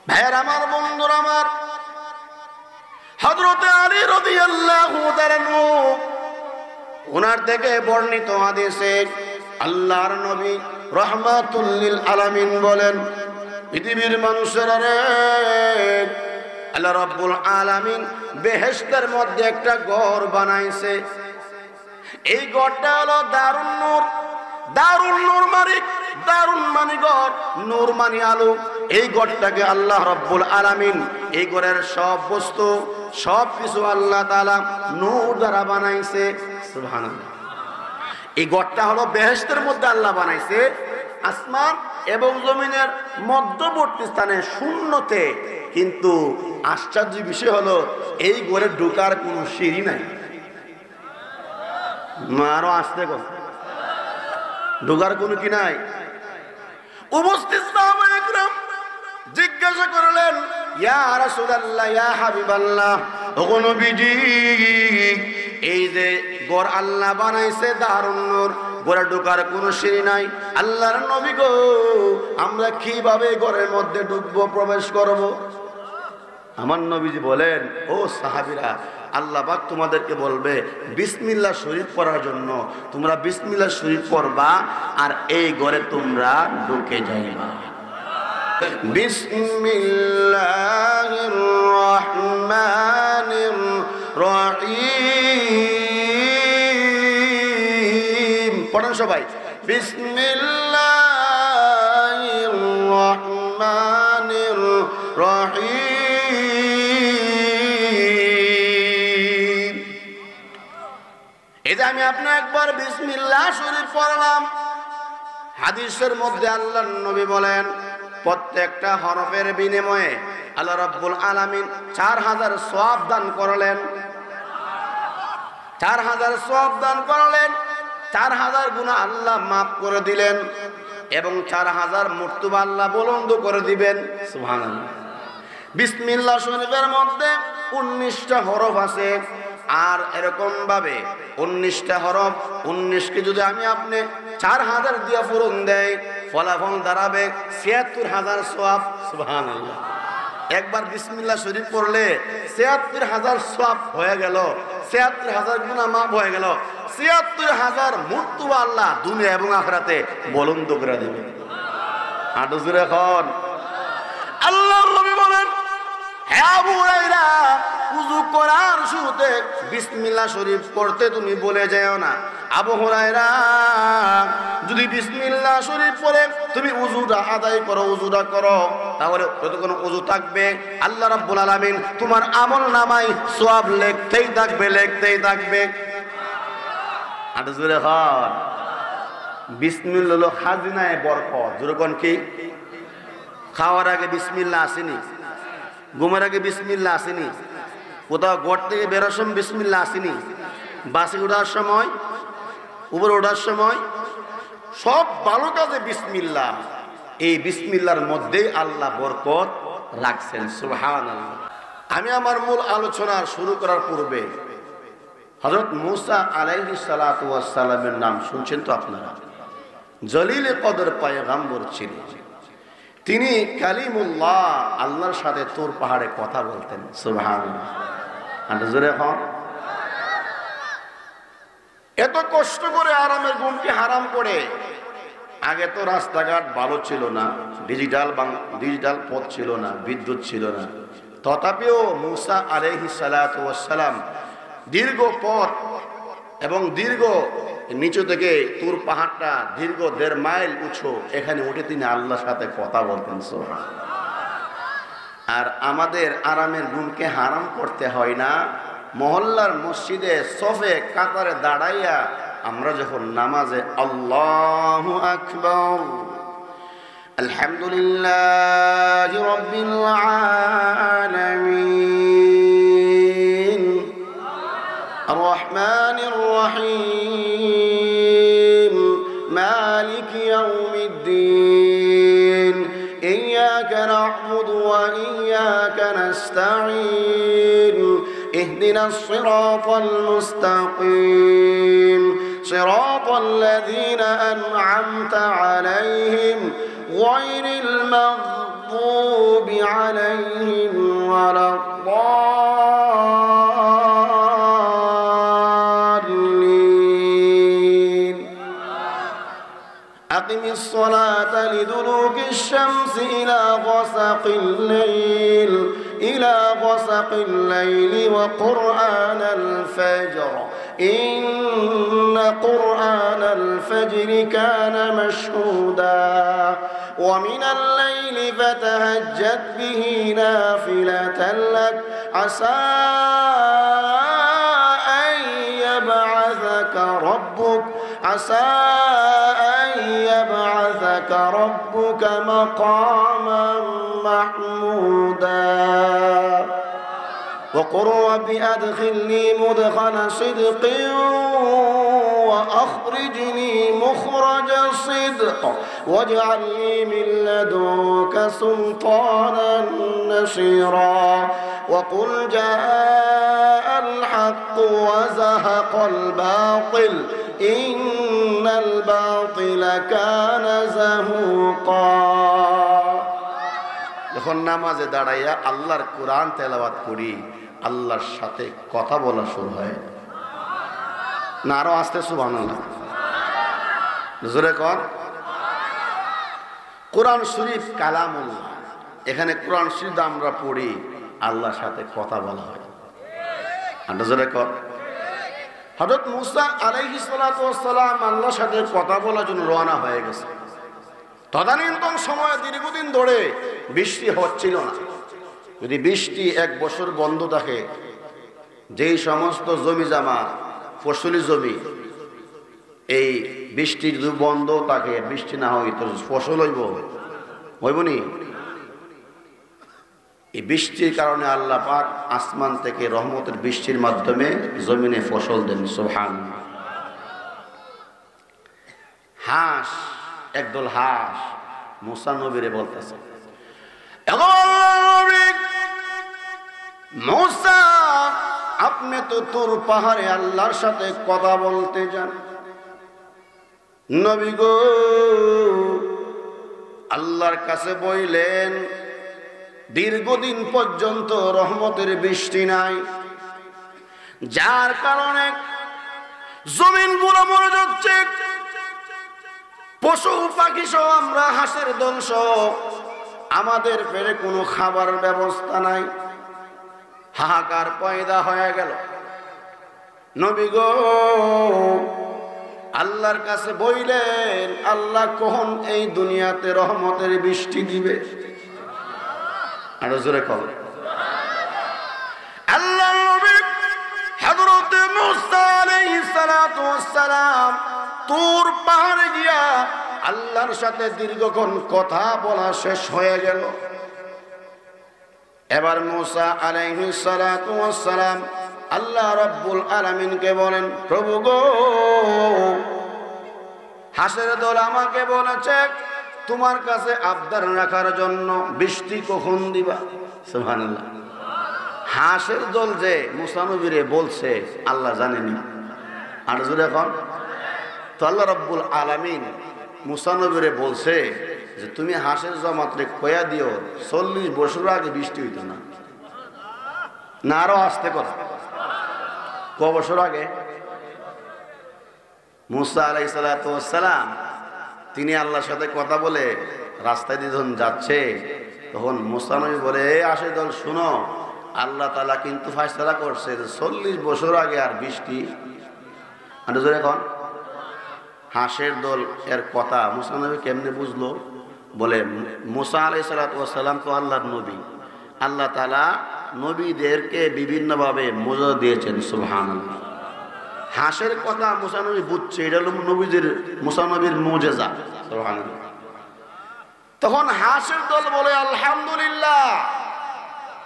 ভাইয়ের আমার, বন্ধুরা আমার, হযরত আলী রাদিয়াল্লাহু তাআলা আনহু ওনার থেকে বর্ণিত হাদিসে আল্লাহর নবী রাহমাতুল লিল আলামিন বলেন, পৃথিবীর মানুষেরা রে, আল্লাহ রাব্বুল আলামিন বেহেশতের মধ্যে একটা ঘর বানাইছে। এই ঘরটা হলো দারুন নূর। দারুন নূর মালিক, দারুন মানি ঘর, নূর মানি আলো। এই ঘরটাকে আল্লাহ রাব্বুল আলামিন, এই ঘরের সব বস্তু সব কিছু আল্লাহ তাআলা নূর দ্বারা বানাইছে। সুবহানাল্লাহ। এই ঘরটা হলো বেহেশতের মধ্যে আল্লাহ বানাইছে, আসমান এবং জমিনের মধ্যবর্তী স্থানে শূন্যতে। কিন্তু আশ্চর্য বিষয় হলো এই ঘরে ঢোকার কোনো সিঁড়ি নাই। আরো আসতে কর, ঢোকার কোনো কি নাই। উপস্থিত সাহাবায়ে একরাম জিজ্ঞাসা করলেন, ইয়া রাসূলুল্লাহ, ইয়া হাবিবাল্লাহ, ওগো নবীজি, এই যে ঘর আল্লাহ বানাইছে দারুন নূর, ঘরে ঢোকার কোনো সিঁড়ি নাই, আল্লাহর নবী গো, আমরা কিভাবে ঘরের মধ্যে ঢুকবো, প্রবেশ করব? আমার নবীজি বলেন, ও সাহাবীরা, আল্লাহ পাক তোমাদেরকে বলবে বিসমিল্লাহ শরীফ পড়ার জন্য, তোমরা বিসমিল্লাহ শরীফ পড়বা আর এই ঘরে তোমরা ঢুকে যাইবা। বিসমিল্লাহির রহমানির রহিম। পড়েন সবাই, বিসমিল্লাহির রহমানির রহিম। এই যে আমি আপনি একবার বিসমিল্লাহ শরীফ পড়লাম, হাদিসের মধ্যে আল্লাহর নবী বলেন প্রত্যেকটা হরফের বিনিময়ে আল্লাহ রাব্বুল আলামিন 4000 সওয়াব দান করলেন। 4000 সওয়াব দান করলেন, 4000 গুনাহ আল্লাহ মাফ করে দিলেন এবং 4000 মর্তবা আল্লাহ বুলন্দ করে দিবেন। সুবহানাল্লাহ। বিসমিল্লাহ শরীফের মধ্যে 19টা হরফ আছে। আর এরকম ভাবে 19টা হরফ, 19কে যদি আমি আপনি 4000 দিয়ে পূরণ দেই, ফলাফল দাঁড়াবে 76000 সওয়াব। সুবহানাল্লাহ। একবার বিসমিল্লাহ শরীফ পড়লে 76000 সওয়াব হয়ে গেল, 76000 গুনাহ মাফ হয়ে গেল, 76000 মর্তবা আল্লাহ দুনিয়া এবং আখিরাতে বুলন্দ করে দিবেন। আটো জোরে এখন আল্লাহর নবী বলেন, হে আবু হুরায়রা, ওযু করার শুরুতে বিসমিল্লাহ শরীফ পড়তে তুমি ভুলে যেও না। আবু হুরায়রা, যদি বিসমিল্লাহ শরীফ পড়ে তুমি ওযুটা আদায় করো, ওযুটা করো, তাহলে যতক্ষণ ওযু থাকবে আল্লাহ রাব্বুল আলামিন তোমার আমল নামায় সওয়াব লিখতেই থাকবে, লিখতেই থাকবে। আটো জোরে এখন বিসমিল্লাহ হলো খাজিনায়ে বরকত। যেরকম কি খাওয়ার আগে বিসমিল্লাহ আসেনি, ঘুমের আগে বিসমিল্লাহ আসেনি, কোথাও ঘর থেকে বেরোর সময় বিসমিল্লাহ আসেনি, বাসে ওঠার সময়, উপরে ওঠার সময়, সব ভালো কাজে বিসমিল্লাহ। এই বিসমিল্লাহর মধ্যেই আল্লাহ বরকত রাখছেন। সুবহানাল্লাহ। আমি আমার মূল আলোচনা শুরু করার পূর্বে হযরত মূসা আলাইহিস সালাতু ওয়াস সালামের নাম শুনছেন তো আপনারা? জলিলে কদর পয়গম্বর ছিলেন তিনি, কালিমুল্লাহ, আল্লাহর সাথে তুর পাহাড়ে কথা বলতেন। সুবহানাল্লাহ। আর জোরে এখন এত কষ্ট করে আরামের ঘুমকে হারাম করে, আগে তো রাস্তাঘাট ভালো ছিল না, ডিজিটাল পথ ছিল না, বিদ্যুৎ ছিল না, তথাপিও মূসা আলাইহিস সালাতু ওয়াস সালাম দীর্ঘ পথ এবং দীর্ঘ নিচু থেকে তুর পাহাড়টা দীর্ঘ 1.5 মাইল উঁচু, এখানে উঠে তিনি আল্লাহর সাথে কথা বলতেন। সুবহানাল্লাহ। আর আমাদের আরামের ঘুমকে হারাম করতে হয় না। মহল্লার মসজিদে সফে কাতারে দাঁড়াইয়া আমরা যখন নামাজে আল্লাহু আকবার, আলহামদুলিল্লাহি রাব্বিল আলামিন, আর রহমানির রহিম, মালিক ইয়াউমিদ্দিন, ইয়্যাকা না'বুদু ওয়া ইয়্যাকা নাস্তাঈন, ইহদিনাস সিরাতাল মুস্তাকিম, সিরাতাল লাযীনা আন'আমতা আলাইহিম গায়রিল মাগযুবি المغضوب عليهم ولا الضالين أقم الصلاة لدلوك الشمس إلى غسق الليل وقرآن الفجر إن قرآن الفجر كان مشهودا ومن الليل فتهجد به نافلة لك عسى أن يبعثك ربك مقاما محمودا وقل رب أدخلني مدخل صدق وأخرجني مخرج صدق واجعل لي من لدنك سلطانا نصيرا وقل جاء الحق وزهق الباطل إن الباطل كان زهوقا যখন নামাজে দাঁড়াইয়া আল্লাহর কোরআন তেলাওয়াত করি আল্লাহর সাথে কথা বলা শুরু হয় না আরো আস্তে সুবহানাল্লাহ জোরে কর কোরআন শরীফ কালামুল্লাহ এখানে কোরআন শরীফ আমরা পড়ি আল্লাহর সাথে কথা বলা হয় আর জোরে কর হযরত মূসা আলাইহিস সালাতু ওয়াস সালাম আল্লাহর সাথে কথা বলার জন্য রওনা হয়ে গেছে তদানীন্তন সময়ে দীর্ঘদিন ধরে বৃষ্টি হচ্ছিল না যদি বৃষ্টি এক বছর বন্ধ থাকে যেই সমস্ত জমি জামা ফসলি জমি এই বৃষ্টি যদি বন্ধ থাকে বৃষ্টি না হয় তো ফসল হইব নি এই বৃষ্টির কারণে আল্লাহ পাক আসমান থেকে রহমতের বৃষ্টির মাধ্যমে জমিনে ফসল দেন সুবহানাল্লাহ হাঁস একদল হাঁস মুসা নবীরে বলতেছে মুসা আপনি তো তোর পাহাড়ে আল্লাহর সাথে কথা বলতে যান নবী গো আল্লাহর কাছে বইলেন দীর্ঘদিন পর্যন্ত রহমতের বৃষ্টি নাই যার কারণে জমিনগুলো মরে যাচ্ছে পশু পাখি সহ আমরা হাঁসের দংশ আমাদের পেটে কোনো খাবার ব্যবস্থা নাই হাহাকার পয়দা হয়ে গেল নবী গো আল্লাহর কাছে বইলেন আল্লাহ কখন এই দুনিয়াতে রহমতের বৃষ্টি দিবে আর জোরে কর আল্লাহ নবী হযরত মূসা আলাইহিস সালাতু ওয়াস সালাম তুর পাহাড়ে গিয়া আল্লাহর সাথে দীর্ঘক্ষণ কথা বলা শেষ হয়ে গেল এবার মূসা আলাইহিস সালাতু ওয়াস সালাম আল্লাহ রাব্বুল আলামিনকে বলেন প্রভু গো হাসের দল আমাকে বলেছে তোমার কাছে আবদার রাখার জন্য বৃষ্টি কখন দিবা সুবহানাল্লাহ হাসের দল যে মূসা নবীরে বলছে আল্লাহ জানেনি আর জোরে এখন তো আল্লাহ রাব্বুল আলামিন মূসা নবীরে বলছে যে তুমি হাঁসের জমাতরে কয়া দিও 40 বছর আগে বৃষ্টি হইতো না না আরো আসতে কথা ক বছর আগে মূসা আলাইহিস সালাতু ওয়াস সালাম তিনি আল্লাহর সাথে কথা বলে রাস্তায় দিয়ে যখন যাচ্ছে তখন মূসা নবী বলে এই হাঁসের দল শুনো আল্লাহ তাআলা কিন্তু ফয়সালা করছে যে 40 বছর আগে আর বৃষ্টি আর জোরে এখন হাঁসের দল এর কথা মূসা নবী কেমনে বুঝলো বলে মূসা আলাইহিস সালাতু ওয়াস সালাম তো আল্লাহর নবী আল্লাহ তাআলা নবীদেরকে বিভিন্নভাবে মুজিজা দিয়েছেন সুবহানাল্লাহ হাঁসের কথা মূসা নবী বুঝছে এটা হলো মূসা নবীর মুজিজা সুবহানাল্লাহ তখন হাঁসের দল বলে আলহামদুলিল্লাহ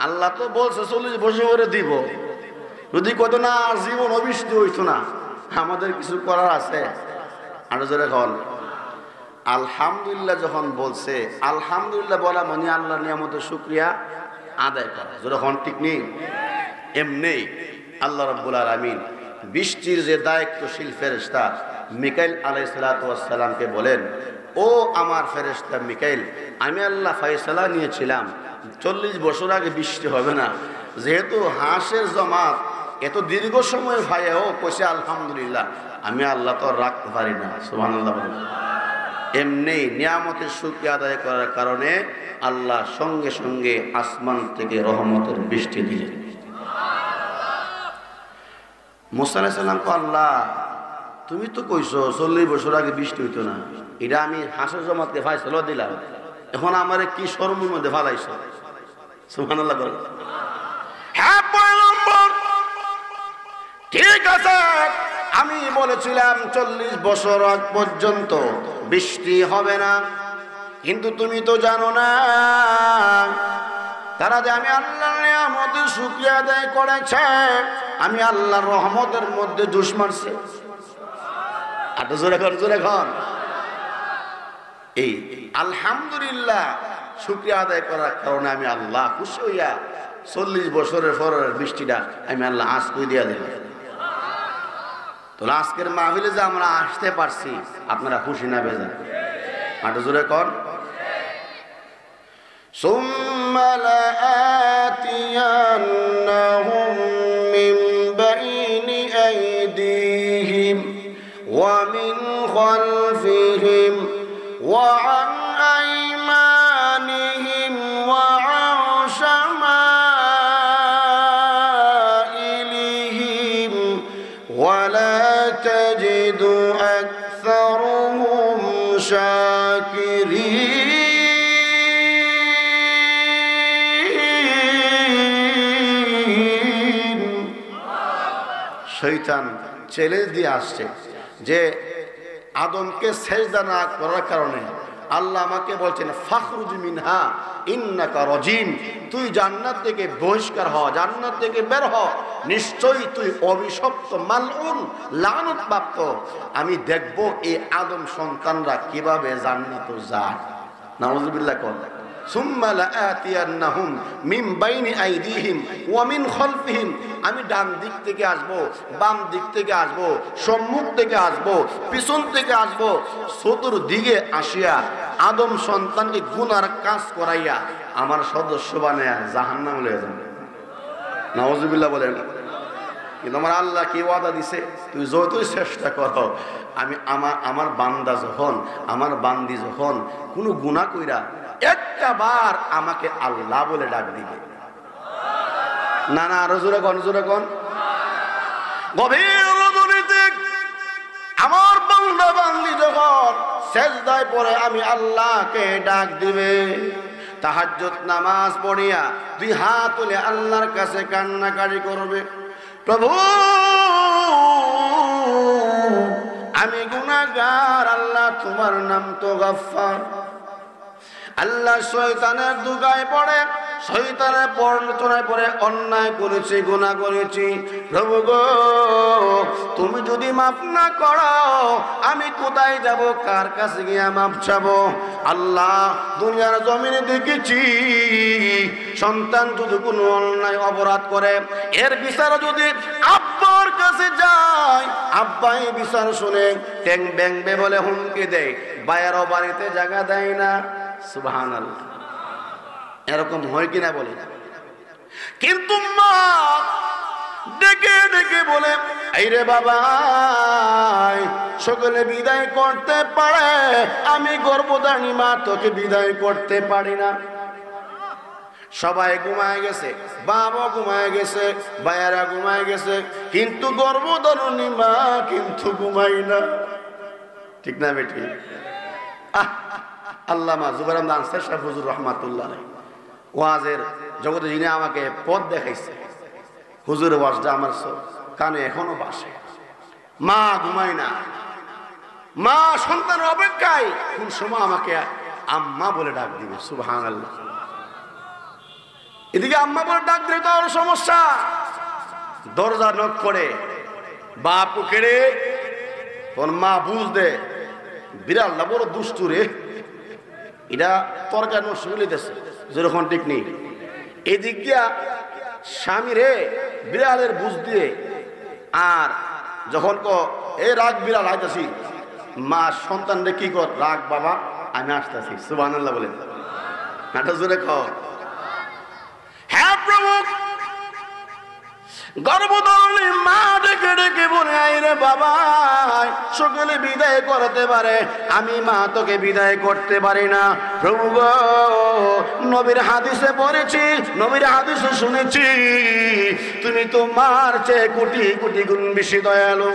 আল্লাহ তো বলছে 40 বছর পরে দিব যদি কত না জীবন অবৃষ্টি হইতো না আমাদের কিছু করার আছে আর জোরে কল আলহামদুলিল্লাহ যখন বলছে আলহামদুলিল্লাহ বলা মানে আল্লাহর নিয়ামতের শুকরিয়া আদায় করা যখন ঠিক নেই এমনি আল্লাহ রাব্বুল আলামিন বৃষ্টির যে দায়িত্বশীল ফেরেশতা মিকাইল আলাইহিস সালাতু ওয়াস সালামকে বলেন ও আমার ফেরেশতা মিকাইল, আমি আল্লাহ ফয়সালা নিয়েছিলাম 40 বছর আগে বৃষ্টি হবে না, যেহেতু হাঁসের জমাত এত দীর্ঘ সময় ভাইয়াও কইছে আলহামদুলিল্লাহ, আমি আল্লাহ তো রাখতে পারি না। সুবহানাল্লাহ। এমনি নিয়ামতের শুকরিয়া আদায় করার কারণে আল্লাহ সঙ্গে সঙ্গে আসমান থেকে রহমতের বৃষ্টি দিলেন। মুসা আলাইহিস সালাম কো, আল্লাহ তুমি তো কইছো 40 বছর আগে বৃষ্টি হইতো না, এটা আমি হাঁসের জমাতকে ফয়সালা দিলাম, এখন আমারে কি শরমের মধ্যে ফালাইছো? সুবহানাল্লাহ। হ্যাঁ পয়গম্বর, ঠিক আছে, আমি বলেছিলাম 40 বছর আগ পর্যন্ত বৃষ্টি হবে না, কিন্তু তুমি তো জানো না তারা যে আমি আল্লাহর নিয়ামতের শুকরিয়া আদায় করেছে, আমি আল্লাহর রহমতের মধ্যে জুস মারছে। আটা জোরে কর, জোরে কর। এই আলহামদুলিল্লাহ শুকরিয়া আদায় করার কারণে আমি আল্লাহ খুশি হইয়া 40 বছরের পরের বৃষ্টিটা আমি আল্লাহ আজ কই দিয়া দিলাম। তো আজকের মাহফিলে যে আমরা আসতে পারছি, আপনারা খুশি না বেজান? আটা জোরে কর। সুম্মা লাআতিয়ান্নাহুম মিন বাইনি আইদিহিম ওয়া মিন খালফিহিম ওয়া আন আইমানিহিম ওয়া আন শামাইলিহিম ওয়া লা তাজিদু আকসারুহুম শাকিরিন। শয়তান চ্যালেঞ্জ দিয়ে আসছে যে আদমকে সেজদা না করার কারণে আল্লাহ আমাকে বলছেন ফাখরুজ মিনহা ইন্নাকা রাজিম, তুই জান্নাত থেকে বহিষ্কার হ, জান্নাত থেকে বের হ, নিশ্চয়ই তুই অভিশপ্ত, মালউন, লানত প্রাপ্ত। আমি দেখব এই আদম সন্তানরা কিভাবে জান্নাতে যায়। নাউযুবিল্লাহ। কর সুম্মা লাআতিয়ান্নাহুম মিন বাইনি আইদিহিম ওয়া মিন খালফিহিম, আমি ডান দিক থেকে আসব, বাম দিক থেকে আসব, সম্মুখ থেকে আসব, পিছন থেকে আসব, চতুর্দিকে আসিয়া আদম সন্তানকে গুনার কাজ করাইয়া আমার সদস্য বানায়া জাহান্নামে লয়ে যাবে। নাউযুবিল্লাহ বলেন। কিন্তু আমার আল্লাহ কি ওয়াদা দিছে, তুই যতই চেষ্টা কর, আমি আমার বান্দা যখন, আমার বান্দি যখন কোনো গুনাহ কইরা একটা বার আমাকে আল্লাহ বলে ডাক দিবে না, না আরো জোরে কোন, জোরে কোন। গভীর রজনীতে আমার বান্দা বান্দি যখন সেজদায় পড়ে আমি আল্লাহকে ডাক দিবে, তাহাজ্জুদ নামাজ পড়িয়া দুই হাত তুলে আল্লাহর কাছে কান্নাকাটি করবে, প্রভু আমি গুনাহগার, আল্লাহ তোমার নাম তো গফফার। আল্লাহ শয়তানের দুগায় পড়ে, শয়তানের প্ররোচনায় পড়ে অন্যায় করেছি, গুনাহ করেছি, প্রভু গো তুমি যদি মাফ না করো আমি কোথায় যাব, কার কাছে গিয়ে মাফ চাবো? আল্লাহ দুনিয়ার জমিনে দেখেছি সন্তান যদি কোনো অন্যায় অপরাধ করে এর বিচার যদি আব্বার কাছে যায়, আব্বাই বিচার শুনে ট্যাং ব্যাংবে বলে হুমকি দেয়, বায়ারও বাড়িতে জায়গা দেয় না। সুবহানাল্লাহ। এরকম হয় কিনা বলে? কিন্তু মা ডেকে ডেকে বলে, এই রে বাবা সকলে বিদায় করতে পারে, আমি গর্ভধারিণী মা তোকে বিদায় করতে পারি না। সবাই ঘুমায় গেছে, বাবা ঘুমায় গেছে, ভাইয়ারা ঘুমায় গেছে, কিন্তু গর্ভধারিণী মা কিন্তু ঘুমাই না। ঠিক না বেটি? আল্লামা জুবাইর আহমদ আনসারী সাহেব হুজুর রাহমাতুল্লাহ আলাইহি ওয়াজের জগতে যিনি আমাকে পথ দেখাইছে, হুজুরের ওয়াজটা আমার কানে এখনো বাসে। মা ঘুমায় না, মা সন্তানের অপেক্ষায় কোন সময় আমাকে আম্মা বলে ডাক দিবে। সুবহানাল্লাহ। এদিকে আম্মা বলে ডাক দিলে তো আরো সমস্যা। দরজা নক করে, বাপ কেড়ে তোর মা বুঝ দে বিড়ালটা বড় দুষ্টু রে, এটা তরকারি নষ্ট করে দিতেছে, যেরকম ঠিক নেই। এদিক দিয়া স্বামী রে বিড়ালের বুঝ দিয়ে, আর যখন এ রাগ বিড়াল আইতাছি মা সন্তানরে কি কর, রাখ বাবা আমি আসতেছি, সুবহানাল্লাহ বলেন। নাটা জোরে কর। হ্যাঁ প্রভু, গর্ভধারণী মা ডেকে ডেকে বলে, আইরে বাবা সকলে বিদায় করতে পারে, আমি মা তোকে বিদায় করতে পারি না। প্রভু গো, নবীর হাদিসে পড়েছি, নবীর হাদিসে শুনেছি, তুমি তো মার চেয়ে কোটি কোটি গুণ বেশি দয়ালু।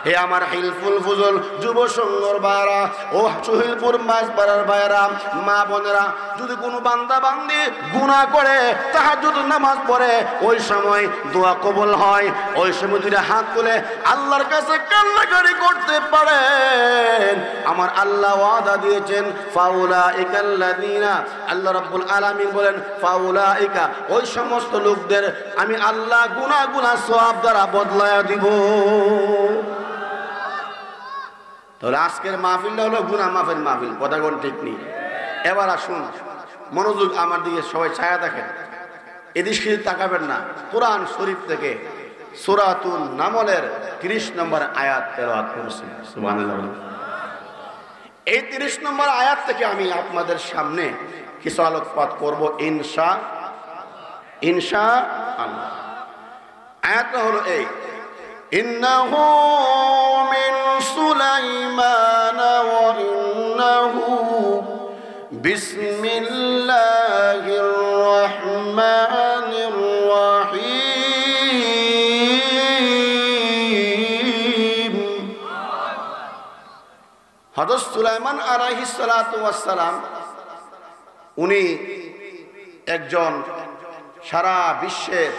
হে আমার হিলফুল ফুজল যুব সংঘর ভাইরা ও সুহিলপুর মাঝপাড়ার ভাইরা, মা বোনেরা, যদি কোনো বান্দা বান্দি গুনাহ করে তাহাজ্জুদ নামাজ পড়ে, ওই সময় দোয়া কবুল হয়। ওই সময় যদি হাত তুলে আল্লাহর কাছে কান্নাকাটি করতে পারেন, আমার আল্লাহ ওয়াদা দিয়েছেন, ফাউলাইকাল্লাযীনা, আল্লাহ রাব্বুল আলামিন বলেন, ফাউলাইকা, ওই সমস্ত লোকদের আমি আল্লাহ গুনাহ সওয়াব দ্বারা বদলায়া দিব। তাহলে আজকের মাহফিলটা হলো গুনাহ মাফের মাহফিল, কথা কোন ঠিক নেই। এবার আসুন মনোযোগ আমার দিকে, সবাই ছায়া দেখেন, এদিকে তাকাবেন না। কোরআন শরীফ থেকে সূরাতুন নামলের 30 নম্বর আয়াত তেলাওয়াত করছি, সুবহানাল্লাহ। এই 30 নম্বর আয়াত থেকে আমি আপনাদের সামনে কিছু আলোকপাত করব ইনশাআল্লাহ। আয়াতটা হলো এই, ইন্নাহু মিন সুলাইমান ওয়া ইন্নাহু বিসমিল্লাহির রহমানির রহিম। হযরত সুলাইমান আলাইহিস সালাতু ওয়াস সালাম, উনি একজন সারা বিশ্বের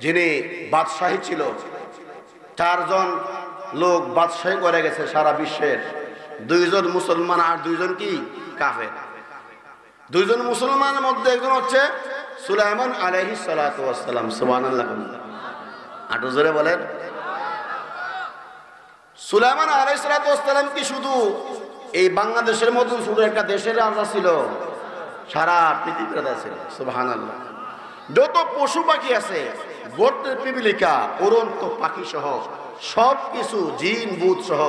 যিনি বাদশাহী ছিল। 4 জন লোক বাদশাহী করে গেছে সারা বিশ্বের, 2 জন মুসলমান আর 2 জন কি কাফের। 2 জন মুসলমানের মধ্যে একজন হচ্ছে সুলাইমান আলাইহিস সালাতু ওয়াস সালাম, সুবহানাল্লাহ। আটো জোরে বলেন। সুলাইমান আলাইহিস সালাতু ওয়াস সালাম কি শুধু এই বাংলাদেশের মতন শুধু একটা দেশের রাজা ছিল? সারা পৃথিবীর রাজা ছিল, সুবহানাল্লাহ। যত পশু পাখি আছে, গোত্রের পিপিলিকা, উড়ন্ত পাখি সহ সব কিছু, জিন ভূত সহ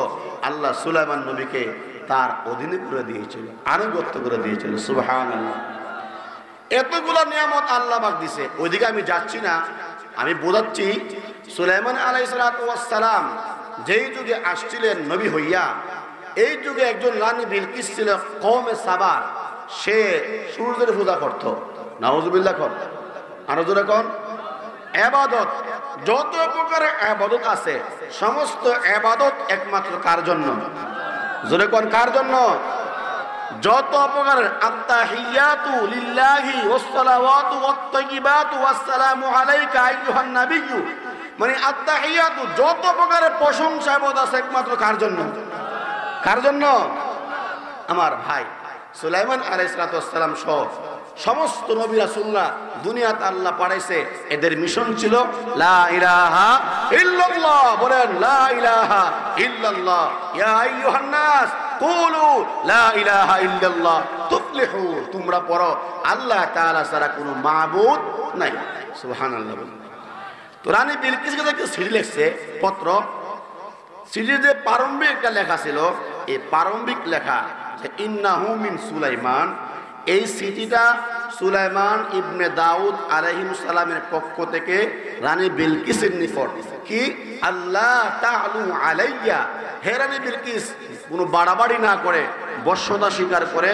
আল্লাহ সুলাইমান নবীকে তার অধীনে করে দিয়েছিল, আনুগত্য করে দিয়েছিল, সুবহানাল্লাহ। এতগুলা নিয়ামত আল্লাহ পাক দিছে। ওইদিকে আমি যাচ্ছি না, আমি বোঝাচ্ছি সুলাইমান আলাইহিস সালাতু ওয়াস সালাম যেই যুগে আসছিলেন নবী হইয়া, এই যুগে একজন রানী বিলকিস ছিল কওমে সাবার। সে সূর্যের পূজা করত, নাউজুবিল্লাহ। কোন আরো জোরে কোন, ইবাদত, যত প্রকারের ইবাদত আছে সমস্ত ইবাদত একমাত্র কার জন্য? জোরে কোন, কার জন্য? যত প্রকারের আত্তাহিয়াতু লিল্লাহি ওয়াস সালাওয়াতু ওয়াত তাইয়িবাতু ওয়াস সালামু আলাইকা আইয়ুহান নাবিয়্যু, মানে আত্তাহিয়াতু যত প্রকারের প্রশংসা ইবাদত আছে একমাত্র কার জন্য? কার জন্য? আমার ভাই সুলাইমান আলাইহিস সালাতু ওয়াস সালাম সহ সমস্ত নবী রাসূলরা দুনিয়াতে আল্লাহ পাঠাইছে, এদের মিশন ছিল লা ইলাহা ইল্লাল্লাহ। বলেন লা ইলাহা ইল্লাল্লাহ। ইয়া আইয়ুহান নাস কুলু লা ইলাহা ইল্লাল্লাহ তুফলিহু, তোমরা পড়ো আল্লাহ তাআলা ছাড়া কোনো মাবুদ নাই, সুবহানাল্লাহ। তো রানী বিলকিস একটা চিঠি লিখছে, পত্র। চিঠিতে প্রারম্ভিক একটা লেখা ছিল, এই প্রারম্ভিক লেখা যে ইন্নাহু মিন সুলাইমান। এই চিঠিটা সুলাইমান ইবনে দাউদ আলাইহিস সালামের পক্ষ থেকে রানী বিলকিসের নিকট, কি আল্লাহ তাআলু আলাইয়া, হে রানী বিলকিস কোনো বাড়াবাড়ি না করে বশ্যতা স্বীকার করে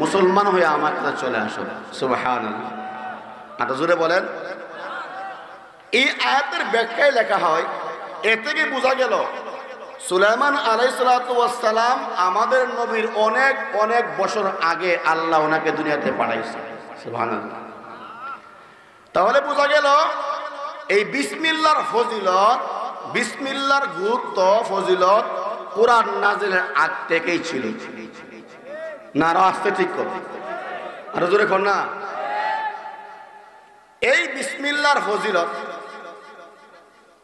মুসলমান হয়ে আমার কাছে চলে আসো, সুবহানাল্লাহ। আটা জোরে বলেন। এই আয়াতের ব্যাখ্যায় লেখা হয়, এ থেকে বোঝা গেল সুলাইমান আলাইহিস সালাতু ওয়াস সালাম আমাদের নবীর অনেক অনেক বছর আগে আল্লাহ ওনাকে দুনিয়াতে পাঠাইছে, সুবহানাল্লাহ। তাহলে বোঝা গেল এই বিসমিল্লাহর ফজিলত, বিসমিল্লাহর গুরুত্ব, ফজিলত কোরআন নাজিলের আগ থেকেই ছিল না? আরো আসতে ঠিক কর, আরো জোরে কর না। এই বিসমিল্লাহর ফজিলত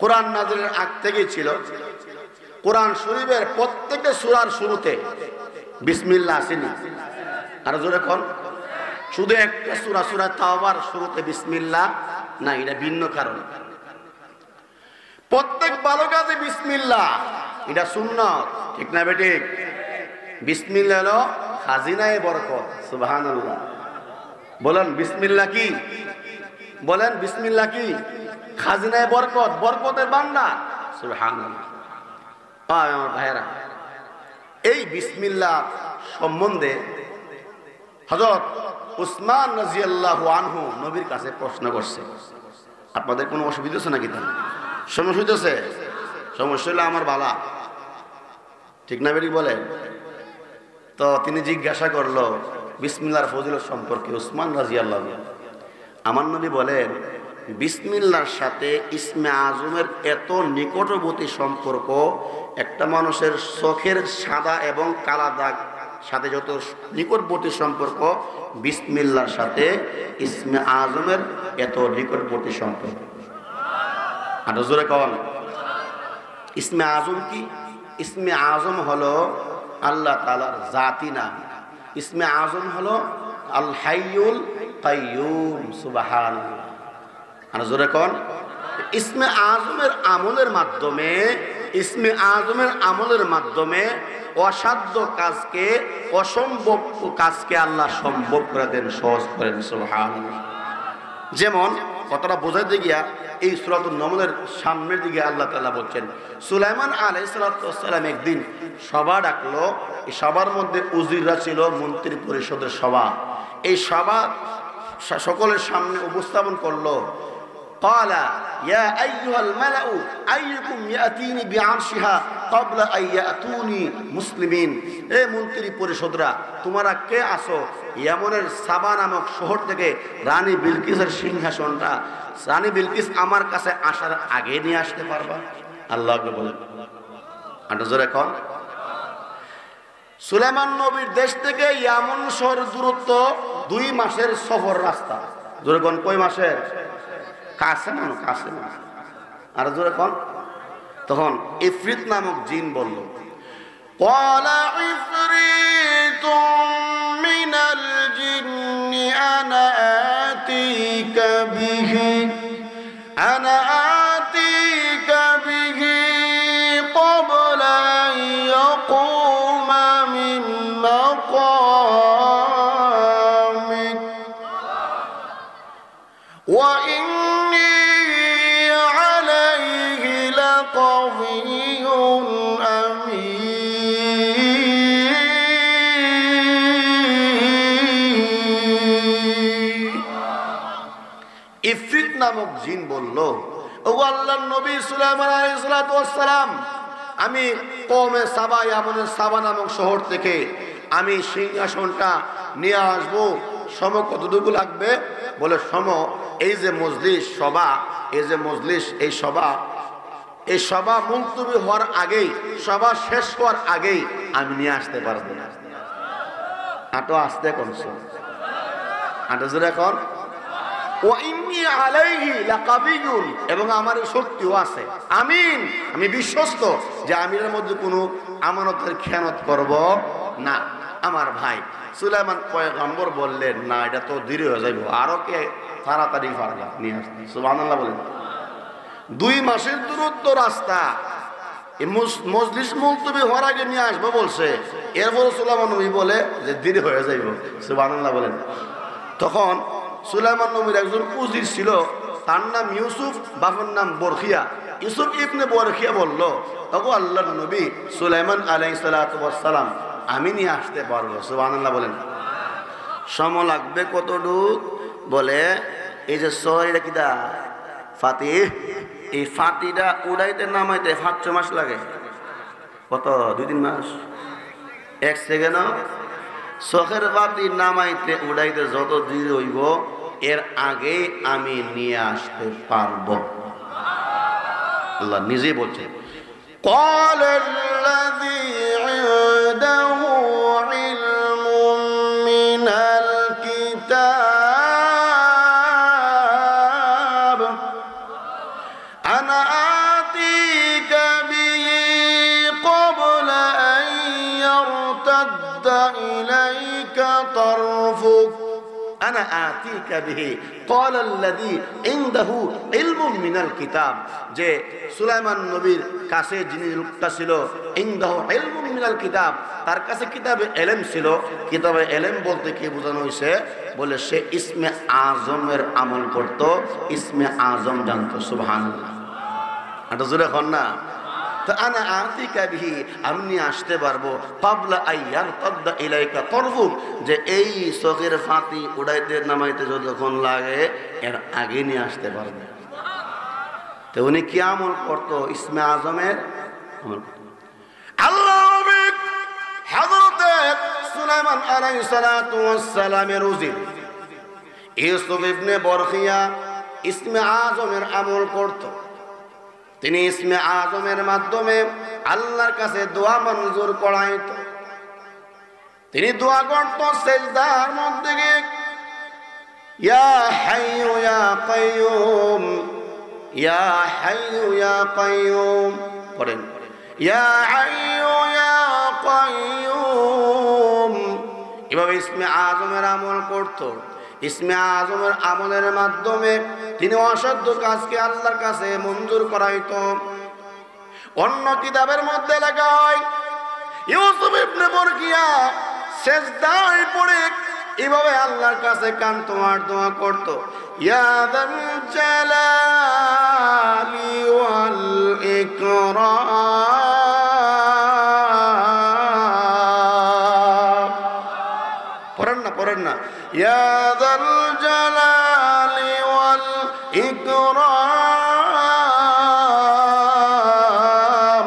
কোরআন নাজিলের আগ থেকেই ছিল। কোরআন শরীফের প্রত্যেকটা সূরার শুরুতে বিসমিল্লাহ আসেনি? আরো জোরে কোন? শুধু একটা সূরা, সূরা তাওবার শুরুতে বিসমিল্লাহ নাই, এটা ভিন্ন কারণ। প্রত্যেক ভালো কাজে বিসমিল্লাহ, এটা সুন্নাত, ঠিক না বেঠিক? বিসমিল্লাহ হলো খাজিনায়ে বরকত। সুবহানাল্লাহ। বলেন বিসমিল্লাহ কি? বলেন বিসমিল্লাহ কি? খাজিনায়ে বরকত, বরকতের ভান্ডার। সুবহানাল্লাহ। আমার ভাইরা, এই বিসমিল্লাহ সম্বন্ধে হযরত উসমান রাদিয়াল্লাহু আনহু নবীর কাছে প্রশ্ন করছে। আপনাদের কোনো অসুবিধা আছে নাকি? তাহলে সমস্যা হইতেছে? সমস্যা হলে আমার বালা, ঠিক না বেটি? বলেন। তো তিনি জিজ্ঞাসা করলো বিসমিল্লাহর ফজিলত সম্পর্কে। উসমান রাদিয়াল্লাহু আনহু, আমার নবী বলেন, বিসমিল্লাহর সাথে ইসমে আজমের এত নিকটবর্তী সম্পর্ক, একটা মানুষের চোখের সাদা এবং কালা দাগ সাথে যত নিকটবর্তী সম্পর্ক, বিসমিল্লাহর সাথে ইসমে আজমের এত নিকটবর্তী সম্পর্ক। আর জোরে কন, ইসমে আজম কি? ইসমে আজম হলো আল্লাহ তাআলার জাতি নাম। ইসমে আজম হলো আল হাইয়ুল কাইয়ুম। সুবহানাল্লাহ। আর জোরে কন, ইসমে আজমের আমলের মাধ্যমে, ইসমে আজমের আমলের মাধ্যমে অসাধ্য কাজকে, অসম্ভব কাজকে আল্লাহ সম্ভব করে দেন, সহজ করেন। সুবহানাল্লাহ। যেমন কথাটা বোঝাইতে গিয়া এই সূরাতুন নমলের সামনের দিকে আল্লাহ তাআলা বলছেন, সুলাইমান আলাইহিস সালাম একদিন সভা ডাকলো। এই সভার মধ্যে উজিররা ছিল, মন্ত্রী পরিষদের সভা। এই সভা সকলের সামনে উপস্থাপন করলো। قال يا أيها الملأ أيكم يأتيني بعرشها قبل أن يأتوني مسلمين। এ মন্ত্রী পরিষদরা, তোমরা কে আসো ইয়ামনের সাবা নামক শহর থেকে রানী বিলকিসের সিংহাসনটা, রানী বিলকিস আমার কাছে আসার আগে নিয়ে আসতে পারবা? আল্লাহকে বলেন। আর জোরে কন। সুলাইমান নবীর দেশ থেকে ইয়ামন শহর দূরত্ব 2 মাসের সফর রাস্তা। জোরে কন, কয় মাসের? কাছে না, কাছে না। আর জোরে কন। তখন ইফরিত নামক জিন বলল, ক্বালা ইফরিতুম মিনাল জিন্নি আনা আতিকা বিহি ক্বাবলা ইয়াকুমা মিন মাকামিক ওয়া ইফরিত নামক জিন বলল, ও আল্লাহর নবী সুলাইমান আলাইহিস সালাম, আমি কওমে সাবা, ইয়ামনের সাবা নামক শহর থেকে আমি সিংহাসনটা নিয়ে আসবো। সম কতটুকু লাগবে? বলে সম এই যে মজলিস সভা, এই যে মজলিস, এই সভা মুলতবি হওয়ার আগেই, সভা শেষ হওয়ার আগেই আমি নিয়ে আসতে পারবো না। আটো আসতে করছো, আটো জোরে এখন। এবং আমার শক্তিও আছে। আমিন, আমি বিশ্বস্ত যে আমিরের মধ্যে কোনো আমানতের খেয়ানত করব না। আমার ভাই সুলাইমান পয়গম্বর বললেন, না এটা তো দেরি হয়ে যাইব, আরো কে তাড়াতাড়ি পারবা নিয়ে আসতে। সুবহানাল্লাহ বলেন। 2 মাসের দূরত্ব রাস্তা, মজলিস মুলতবি হওয়ার আগে নিয়ে আসবো বলছে। এরপর সুলাইমান নবী বলে যে দেরি হয়ে যাইব। সুবহানাল্লাহ বলেন। তখন সুলাইমান নবীর একজন উজির ছিল, তার নাম ইউসুফ, বাবার নাম বরখিয়া। ইউসুফ ইবনে বরখিয়া বলল, ওগো আল্লাহর নবী সুলাইমান আলাইহিস সালাম, আমি নিয়ে আসতে পারবো। সুবহানাল্লাহ বলেন। সময় লাগবে কতটুক? বলে এই যে এটা কিটা ফাতি, এই ফাতিটা উড়াইতে নামাইতে 5-6 মাস লাগে। কত? 2-3 মাস। 1 সেকেন্ড চোখের বাতি নামাইতে উড়াইতে যত দেরি হইব, এর আগে আমি নিয়ে আসতে পারবো। আল্লাহ নিজেই বলছে, ক্বালাল্লাযী ইনদাহু ইলমুম মিনাল কিতাব আনা আতিকা বিহি ক্বাবলা আন ইয়ারতাদ্দা ইলাইকা তারফুক। আনা আতিকা বিহি ক্বালা আল্লাযী ইনদাহু ইলমুম মিনাল কিতাব, যে সুলাইমান নবীর কাছে যিনি লোকটা ছিল, ইনদাহু ইলমুম মিনাল কিতাব, তার কাছে কিতাবে ইলম ছিল। কিতাবে ইলম বলতে কি বোঝানো হয়েছে? বলে সে ইসমে আজমের আমল করত, ইসমে আজম জানতো। সুবহানাল্লাহ, এটা জোরে হন না। তো আনা আতিকা বিহি, আমি আসতে পারবো, ক্বাবলা আইয়ার তাদা ইলাইকা তরফুক, যে এই চোখের ফাঁতি উড়াইতে নামাইতে যতক্ষণ লাগে এর আগে নিয়ে আসতে পারবে। তো উনি কি আমল করতো? ইসমে আজমের আমল করতো। আল্লাহ হযরত সুলাইমান আলাইহিস সালাতু ওয়াস সালামের উজির ইউসুফ ইবনে বরখিয়া ইসমে আজমের আমল করতো। তিনি ইসমে আজমের মাধ্যমে আল্লাহর কাছে দোয়া মঞ্জুর করাইত। তিনি দোয়া করত সিজদার মধ্যে গিয়ে, ইয়া হাইয়ু ইয়া কাইয়ুম, ইয়া হাইয়ু ইয়া কাইয়ুম পড়েন, ইয়া হাইয়ু ইয়া কাইয়ুম। এভাবে ইসমে আজমের আমল করত। ইসমে আজমের আমলের মাধ্যমে তিনি অসাধ্য কাজকে আল্লাহর কাছে মঞ্জুর করাইত। অন্য কিতাবের মধ্যে লেখা হয় ইউসুফ ইবনে বরখিয়া সিজদায় পড়ে এভাবে আল্লাহর কাছে কান্ত আর দোয়া করত, ইয়া যাল জালালি ওয়াল ইকরাম। পড়েন না, ইয়া যাল জালালি ওয়াল ইকরাম,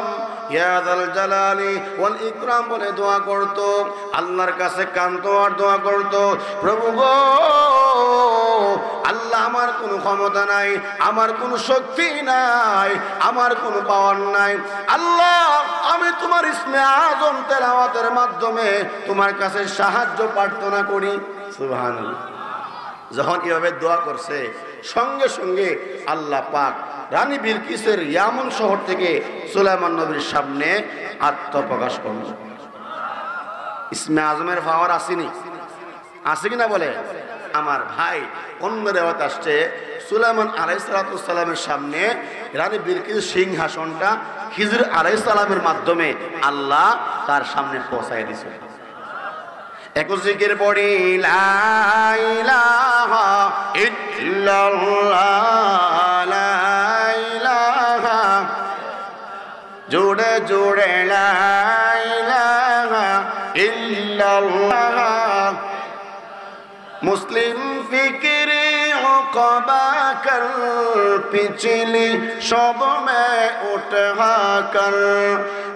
ইয়া যাল জালালি ওয়াল ইকরাম বলে দোয়া করত। আল্লাহর কাছে কান্ত আর দোয়া করত, প্রভু গো, আল্লাহ আমার কোনো ক্ষমতা নাই, আমার কোনো শক্তি নাই, আমার কোনো পাওয়ার নাই। আল্লাহ আমি তোমার ইসমে আজম তেলাওয়াতের মাধ্যমে তোমার কাছে সাহায্য প্রার্থনা করি। সুবহানাল্লাহ। যখন এভাবে দোয়া করছে, সঙ্গে সঙ্গে আল্লাহ পাক রানী বিলকিসের ইয়ামন শহর থেকে সুলাইমান নবীর সামনে আত্মপ্রকাশ করল। ইসমে আজমের পাওয়ার আসেনি, আছে কিনা বলে আমার ভাই? অন্য রেওয়াত আসছে সুলাইমান আলাইহিস সালামের সামনে রানী বিলকিসের সিংহাসনটা খিজির আলাইহিস সালামের মাধ্যমে আল্লাহ তার সামনে পৌঁছায় দিয়েছে। একটু জিকির পড়ি, লা ইলাহা ইল্লাল্লাহ, লা ইলাহা, জোড়ে জোড়ে লা ইলাহা ইল্লাল্লাহ। মুসলিম ফিক্রি উকবা কর, পিছলি সব মে উঠা কর,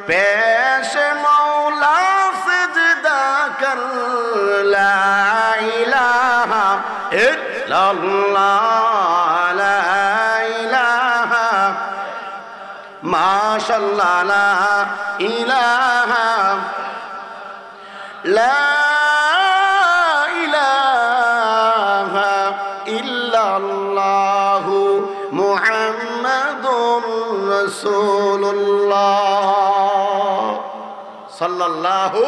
পেশ মৌলা সিজদা কর, লা ইলাহা ইল্লাল্লাহ, লা ইলাহা, মাশাআল্লাহ, লা ইলাহা, লা ইলাহা ইল্লাল্লাহু মুহাম্মাদুর রাসূলুল্লাহ সাল্লাল্লাহু।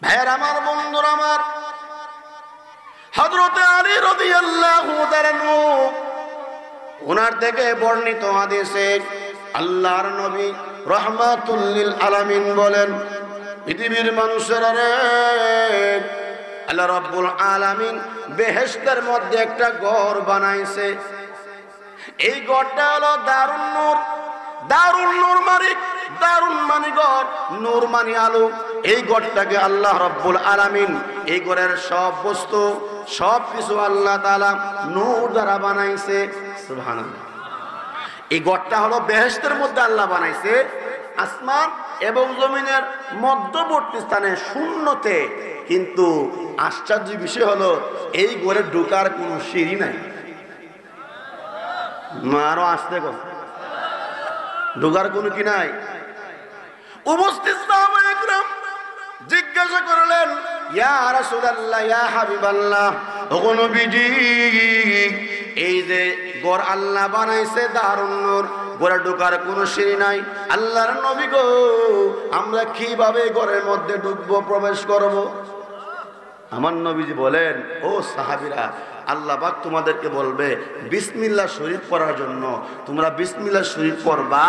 ভাইয়ের আমার, বন্ধুর আমার, হযরত আলী রাদিয়াল্লাহু তাআলা ওনার থেকে বর্ণিত হাদিসে আল্লাহর নবী রাহমাতুল লিল আলামিন বলেন, পৃথিবীর মানুষেরা রে, আল্লাহ রাব্বুল আলামিন বেহেশতের মধ্যে একটা ঘর বানাইছে। এই ঘরটা হলো দারুন নূর। দারুন নূর মানে দারুন মানে ঘর, নূর মানে আলো। এই ঘরটাকে আল্লাহ রাব্বুল আলামিন, এই ঘরের সব বস্তু সব কিছু আল্লাহ তাআলা নূর দ্বারা বানাইছে। সুবহানাল্লাহ। এই ঘরটা হলো বেহেশতের মধ্যে আল্লাহ বানাইছে। আসমান এবং জমিনের মধ্যবর্তী স্থানে শূন্যতে। কিন্তু আশ্চর্য বিষয় হলো এই ঘরে ঢোকার কোনো সিঁড়ি নাই। আরো আসতে ঢোকার কোনো কি নাই। উপস্থিত সাহাবায়ে কেরাম জিজ্ঞাসা করলেন, ইয়া রাসূলুল্লাহ, ইয়া হাবিবাল্লাহ, ওগো নবীজি, এই যে ঘর আল্লাহ বানাইছে দারুন নূর, ঘরে ঢোকার কোনো সিঁড়ি নাই, আল্লাহর নবী গো, আমরা কিভাবে ঘরের মধ্যে ঢুকবো, প্রবেশ করব? আমার নবীজি বলেন, ও সাহাবীরা, আল্লাহ পাক তোমাদেরকে বলবে বিসমিল্লাহ শরীফ পড়ার জন্য, তোমরা বিসমিল্লাহ শরীফ পড়বা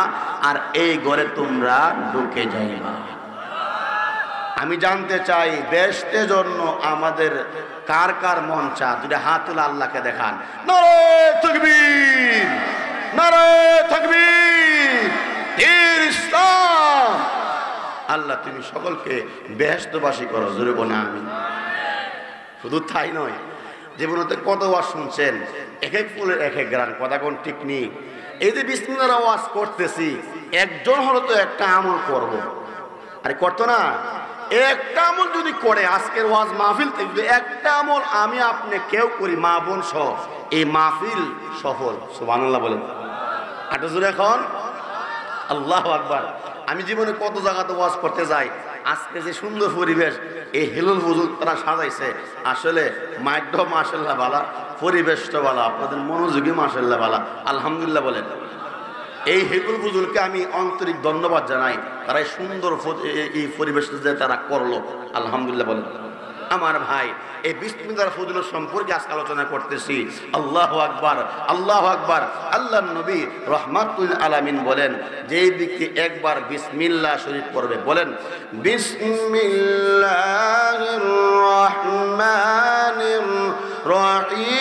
আর এই ঘরে তোমরা ঢুকে যাইবা। আমি জানতে চাই বেহেশতের জন্য আমাদের কার কার মন চায়? দুটো হাত তুলে আল্লাহকে দেখান। নারে তাকবীর, নারে তাকবীর, দীন ইসলাম। আল্লাহ তুমি সকলকে বেহেশতবাসী করো, জোরে বলে আমিন। শুধু তাই নয়, জীবনতে কত ওয়াজ শুনছেন, এক এক ফুলের এক এক গ্রান, কথা কোন ঠিক নেই। এই যে বিসমিল্লাহর আওয়াজ করতেছি, একজন হলো তো একটা আমল করব, আরে করতো না? একটা আমল যদি করে, আজকের ওয়াজ মাহফিল থেকে একটা আমল আমি আপনি কেউ করি, মা বোন সহ, এই মাহফিল সফল। সুবহানাল্লাহ বলেন। আটা জোরে এখন আল্লাহু আকবার। আমি জীবনে কত জায়গাতে ওয়াজ করতে যাই, আজকে যে সুন্দর পরিবেশ, এই হেলুল বুজুল তারা সাজাইছে, আসলে মাইকটাও মাশাআল্লাহ ভালো, পরিবেশটা ভালো, আপনাদের মনোযোগী মাশাআল্লাহ ভালো, আলহামদুলিল্লাহ বলেন। এই হেলুল বুজুলকে আমি আন্তরিক ধন্যবাদ জানাই, তারা এই সুন্দর এই পরিবেশটা যে তারা করলো, আলহামদুলিল্লাহ বলেন। আমার ভাই, এই বিসমিল্লাহর ফজিলত সম্পর্কে আজকে আলোচনা করতেছি। আল্লাহু আকবার, আল্লাহু আকবার। আল্লাহর নবী রাহমাতুল আলামিন বলেন, যেই ব্যক্তি একবার বিসমিল্লাহ শরীফ পড়বে, বলেন বিসমিল্লাহির রহমানির রহিম।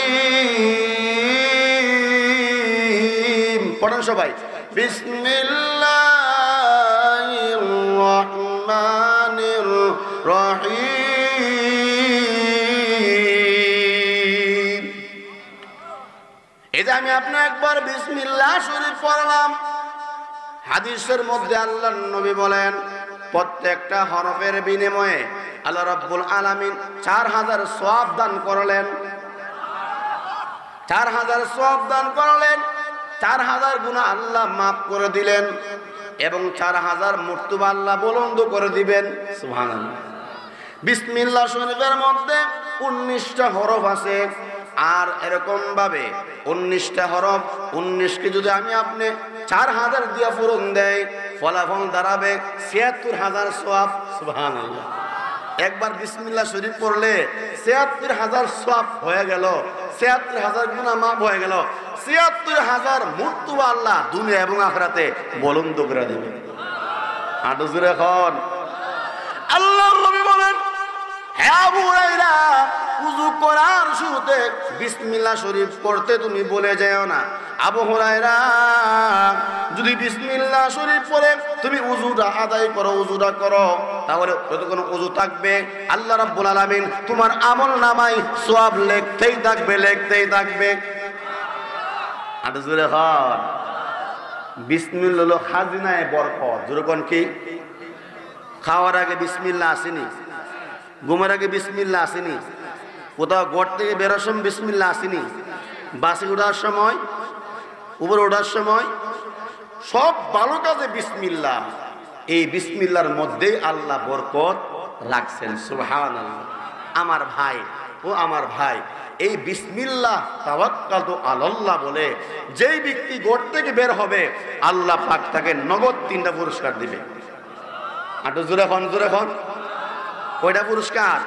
পড়েন সবাই, বিসমিল্লাহির রহমানির রহিম। এই যে আমি আপনি একবার বিসমিল্লাহ শরীফ পড়লাম, হাদিসের মধ্যে আল্লাহর নবী বলেন প্রত্যেকটা হরফের বিনিময়ে আল্লাহ রাব্বুল আলামিন 4000 সওয়াব দান করলেন। 4000 সওয়াব দান করলেন, 4000 গুনাহ আল্লাহ মাফ করে দিলেন এবং 4000 মর্তবা আল্লাহ বুলন্দ করে দিবেন। সুবহানাল্লাহ। বিসমিল্লাহ শরীফের মধ্যে 19টা হরফ আছে, আর এরকম ভাবে 19টা হরফ, 19কে যদি আমি আপনি 4000 দিয়া পূরণ দেয়, ফলাফল দাঁড়াবে 76000 সওয়াব। সুবহানাল্লাহ। একবার বিসমিল্লাহ শরীফ পড়লে 76000 সওয়াব হয়ে গেল, 76000 গুনাহ মাফ হয়ে গেল, 76000 মর্তবা আল্লাহ দুনিয়া এবং আখিরাতে বুলন্দ করে দিবেন। আটো জোরে এখন আল্লাহর নবী বলেন, হে আবু হুরায়রা, ওযু করার শুরুতে বিসমিল্লাহ শরীফ পড়তে তুমি বলে যাও না। আবু হুরায়রা, যদি বিসমিল্লাহ শরীফ পড়ে তুমি ওযুটা আদায় করো, ওযুটা করো, তাহলে যতক্ষণ ওযু থাকবে আল্লাহ রাব্বুল আলামিন তোমার আমল নামায় সওয়াব লিখতেই থাকবে, লিখতেই থাকবে। আটো জোরে হন। বিসমিল্লাহ হলো খাজিনায়ে বরকত। জোরে কোন কি? খাওয়ার আগে বিসমিল্লাহ আসেনি, ঘুমের আগে বিসমিল্লাহ আসেনি, কোথাও ঘর থেকে বেরোর সময় বিসমিল্লাহ আসেনি, বাসে ওঠার সময়, উপরে ওঠার সময়, সব ভালো কাজে বিসমিল্লাহ। এই বিসমিল্লাহর মধ্যেই আল্লাহ বরকত রাখছেন। সুবহানাল্লাহ। আমার ভাই ও আমার ভাই, এই বিসমিল্লাহ তাওয়াক্কালতু আলাল্লাহ বলে যেই ব্যক্তি ঘর থেকে বের হবে, আল্লাহ পাক তাকে নগদ 3টা পুরস্কার দিবে। আটো জোরে খন, জোরে খন। কয়টা পুরস্কার?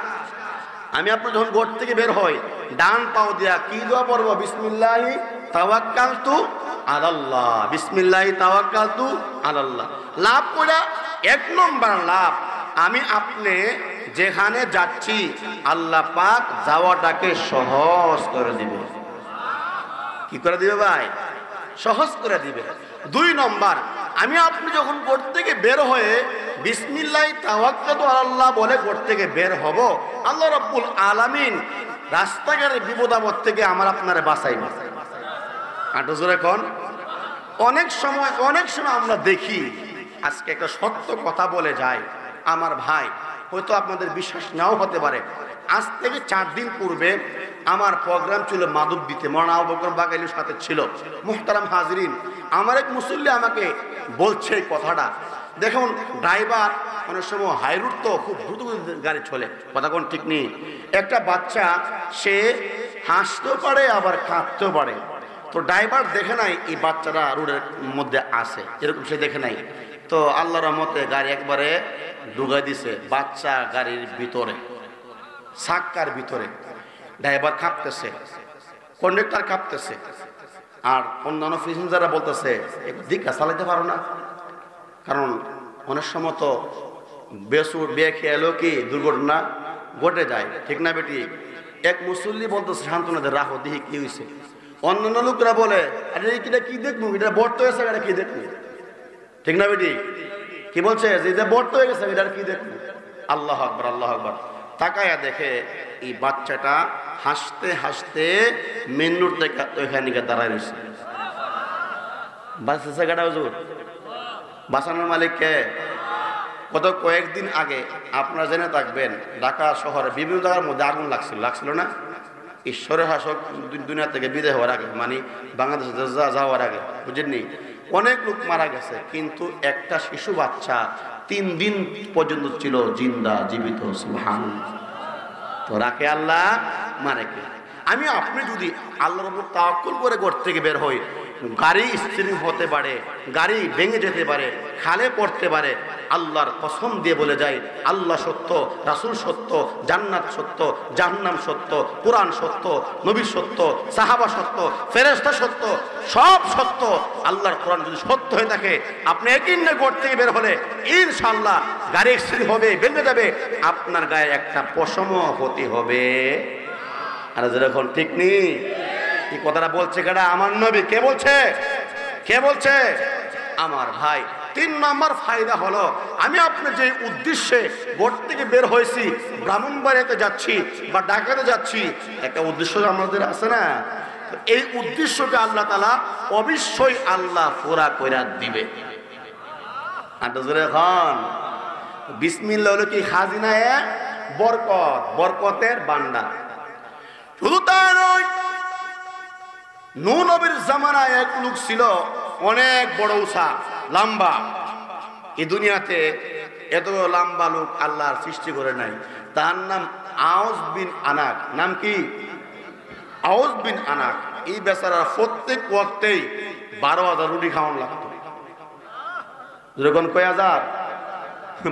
আমি আপনার যখন ঘর থেকে বের হই, ডান পাও দিয়া কি দোয়া পড়ব? বিসমিল্লাহি তাওয়াক্কালতু আলাল্লাহ, বিসমিল্লাহি তাওয়াক্কালতু আলাল্লাহ। লাভ কইরা 1 নম্বর লাভ, আমি আপনি যেখানে যাচ্ছি আল্লাহ পাক যাওয়াটাকে সহজ করে দিবে। কি করে দিবে ভাই? সহজ করে দিবে। 2 নম্বর, আমি আপনি যখন ঘর থেকে বের হয়ে বিসমিল্লাহি তাওয়াক্কালতু আলাল্লাহ বলে ঘর থেকে বের হব, আল্লাহ রাব্বুল আলামিন রাস্তাঘাটের বিপদ আপদ থেকে আমার আপনারে বাঁচাইবে। আটো জোরে কোন। অনেক সময় আমরা দেখি, আজকে একটা সত্য কথা বলে যায় আমার ভাই, হয়তো আপনাদের বিশ্বাস নাও হতে পারে। আজ থেকে 4 দিন পূর্বে আমার প্রোগ্রাম ছিল মাধবদীতে, মাওলানা আবু বকর বাগাইলির সাথে ছিল। মুহতারাম হাজিরিন, আমার এক মুসল্লি আমাকে বলছে এই কথাটা, দেখুন ড্রাইভার অনেক সময় হাই রুট তো খুব দ্রুত গাড়ি চলে, কথা কোন ঠিক নেই। একটা বাচ্চা সে হাসতেও পারে আবার কাঁদতেও পারে, তো ড্রাইভার দেখে নাই এই বাচ্চারা রোডের মধ্যে আসে, এরকম সে দেখে নাই। তো আল্লাহর রহমতে গাড়ি একবারে ঢুকাই দিছে বাচ্চা গাড়ির ভিতরে। সাক্কার ভিতরে ড্রাইভার কাঁপতেছে, কন্ডাক্টর কাঁপতেছে, আর অন্যান্য প্যাসেঞ্জাররা বলতেছে দিকটা চালাতে পারো না। কারণ অনেক সময় তো বেসুর বে খেয়ালো কি দুর্ঘটনা ঘটে যায়, ঠিক না বেটি? এক মুসল্লি বলতেছে সান্ত্বনা দে, রাহো দেখি কি হয়েছে। অন্যান্য লোকরা বলে আরে এটা কি দেখবো, এটা বর্ত হয়েছে, এটা কি দেখবো, ঠিক না বেটি? কি বলছে যে এটা বর্ত হয়ে গেছে, এটা কি দেখবো? আল্লাহ আকবার, আল্লাহ আকবার। তাকায়া দেখে এই বাচ্চাটা হাসতে হাসতে মেন রোড থেকে ওইখানে দাঁড়ায় রয়েছে। বাঁচতেছে গাড়া হুজুর, বাঁচানোর মালিক কে? গত কয়েকদিন আগে আপনারা জেনে থাকবেন ঢাকা শহরে বিভিন্ন জায়গার মধ্যে আগুন লাগছিল না? ঈশ্বরের শাসক দুনিয়া থেকে বিদায় হওয়ার আগে, মানে বাংলাদেশে যাওয়ার আগে, বুঝেননি? অনেক লোক মারা গেছে, কিন্তু একটা শিশু বাচ্চা 3 দিন পর্যন্ত ছিল জিন্দা, জীবিত। সুবহানাল্লাহ। তো রাখে আল্লাহ, মারে কে? আমি আপনি যদি আল্লাহর উপর তাওয়াক্কুল করে ঘর থেকে বের হই, গাড়ি স্টিয়ারিং হতে পারে, গাড়ি ভেঙে যেতে পারে, খালে পড়তে পারে, আল্লাহর কসম দিয়ে বলে যায় আল্লাহ সত্য, রাসূল সত্য, জান্নাত সত্য, জাহান্নাম সত্য, কোরআন সত্য, নবী সত্য, সাহাবা সত্য, ফেরেশতা সত্য, সব সত্য। আল্লাহর কোরআন যদি সত্য হয়ে থাকে, আপনি একদিন ঘর থেকে বের হলে ইনশাআল্লাহ গাড়ি অ্যাক্সিডেন্ট হবে, ভেঙে যাবে, আপনার গায়ে একটা পশমও হতে হবে। আর যেরকম ঠিক নেই, এই কথাটা বলছে কেডা? আমার নবী। কে বলছে? কে বলছে? আমার ভাই। 3 নম্বর ফায়দা হলো, আমি আপনি যে উদ্দেশ্যে ঘর থেকে বের হয়েছি, ব্রাহ্মণবাড়িয়াতে যাচ্ছি বা ঢাকাতে যাচ্ছি, একটা উদ্দেশ্য আমাদের আছে না? এই উদ্দেশ্যটা আল্লাহ তাআলা অবশ্যই আল্লাহ পুরা কইরা দিবে। আর যখন বিসমিল্লাহ হলো কি খাজিনায়ে বরকত, বরকতের ভান্ডার। শুধু তাই নয়, নূহ নবীর জামানায় এক লোক ছিল অনেক বড় উঁচা, লম্বা। এই দুনিয়াতে এত লম্বা লোক আল্লাহর সৃষ্টি করে নাই। তার নাম আউস বিন আনাক। নাম কি? আউস বিন আনাক। এই বেচারার প্রত্যেক ওয়াক্তেই 12,000 রুটি খাওয়ান লাগতো। যখন কয় হাজার,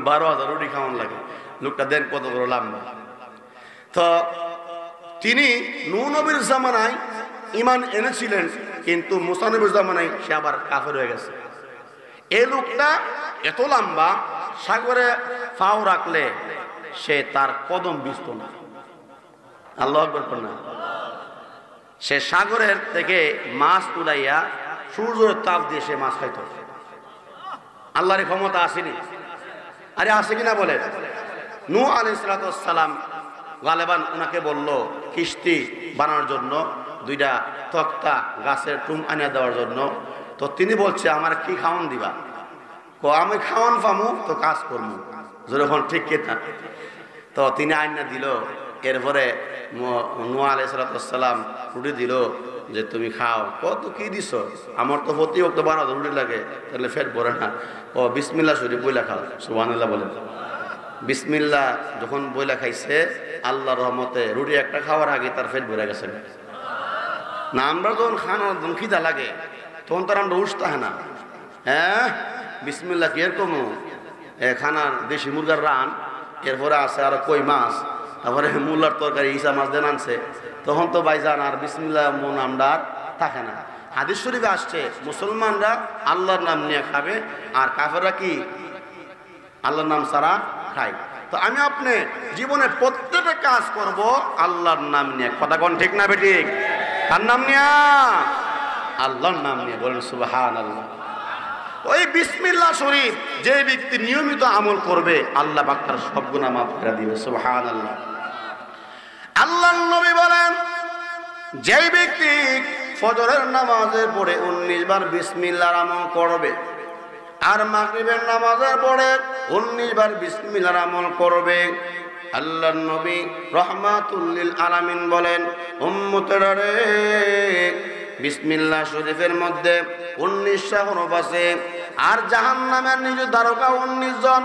12,000 রুটি খাওয়ান লাগে। লোকটা দেন কত বড় লম্বা। তো তিনি নূহ নবীর জামানায় ঈমান এনেছিলেন, কিন্তু মুসা নবীর জামানায় সে আবার কাফের হয়ে গেছে। এই লোকটা এত লম্বা, সাগরে পাও রাখলে সে তার কদম ভিজত না। আল্লাহু আকবার না। সে সাগরের থেকে মাছ উড়াইয়া সূর্যের তাপ দিয়ে সে মাছ খাইত। আল্লাহর ক্ষমতা আসেনি? আরে আছে কিনা বলে? নূহ আলাইহিস সালাম গালেবান ওনাকে বলল কিস্তি বানানোর জন্য 2টা তক্তা গাছের টুম আনিয়া দেওয়ার জন্য। তো তিনি বলছে আমার কি খাওয়ান দিবা? আমি খাওয়ান পামু তো কাজ করবো, যখন ঠিক কেতা। তো তিনি আইনা দিল। এরপরে নূহ আলাইহিস সালাম রুটি দিল যে তুমি খাও। কত কি দিছ? আমার তো প্রতি ওক্ত 12,000 রুটি লাগে, তাহলে ফেট ভরে না। ও বিসমিল্লাহ শরীফ বইলা খাও। সুবহানাল্লাহ বলেন। বিসমিল্লাহ যখন বইলা খাইছে, আল্লাহর রহমতে রুটি একটা খাওয়ার আগে তার পেট ভরে গেছে। না আমরা যখন খানার খিদা লাগে তখন তার আমরা উঠতে হয় না। হ্যাঁ, বিসমিল্লাহ কি এরকম খানার দেশি মুরগার রান, এরপরে আছে আর কই মাছ, তারপরে মূলার তরকারি ইসা মাছ দেন আনছে, তখন তো ভাইজান আর বিসমিল্লাহ মন আমরা থাকে না। হাদিস শরীফে আসছে মুসলমানরা আল্লাহর নাম নিয়ে খাবে, আর কাফেররা কি আল্লাহর নাম ছাড়া খায়। তো আমি আপনি জীবনে প্রত্যেকটা কাজ করব আল্লাহর নাম নিয়ে। কথা কোন ঠিক না বেঠিক? কার নাম নিয়ে? আল্লাহর নাম নিয়ে। বলেন সুবহানাল্লাহ। ওই বিসমিল্লাহ শরীফ যে ব্যক্তি নিয়মিত আমল করবে, আল্লাহ পাক তার সব গুনাহ মাফ করে দিবে। সুবহানাল্লাহ। আল্লাহর নবী বলেন, যে ব্যক্তি ফজরের নামাজের পরে 19 বার বিসমিল্লাহর আমল করবে, আর মাগরিবের নামাজের পরে 19 বার বিসমিল্লাহর আমল করবে, আল্লাহর নবী রাহমাতুল লিল আলামিন বলেন, উম্মতেরা রে, বিসমিল্লাহ শরীফের মধ্যে 19টা হরফ আছে, আর জাহান্নামের নিজ দ্বারকা 19 জন।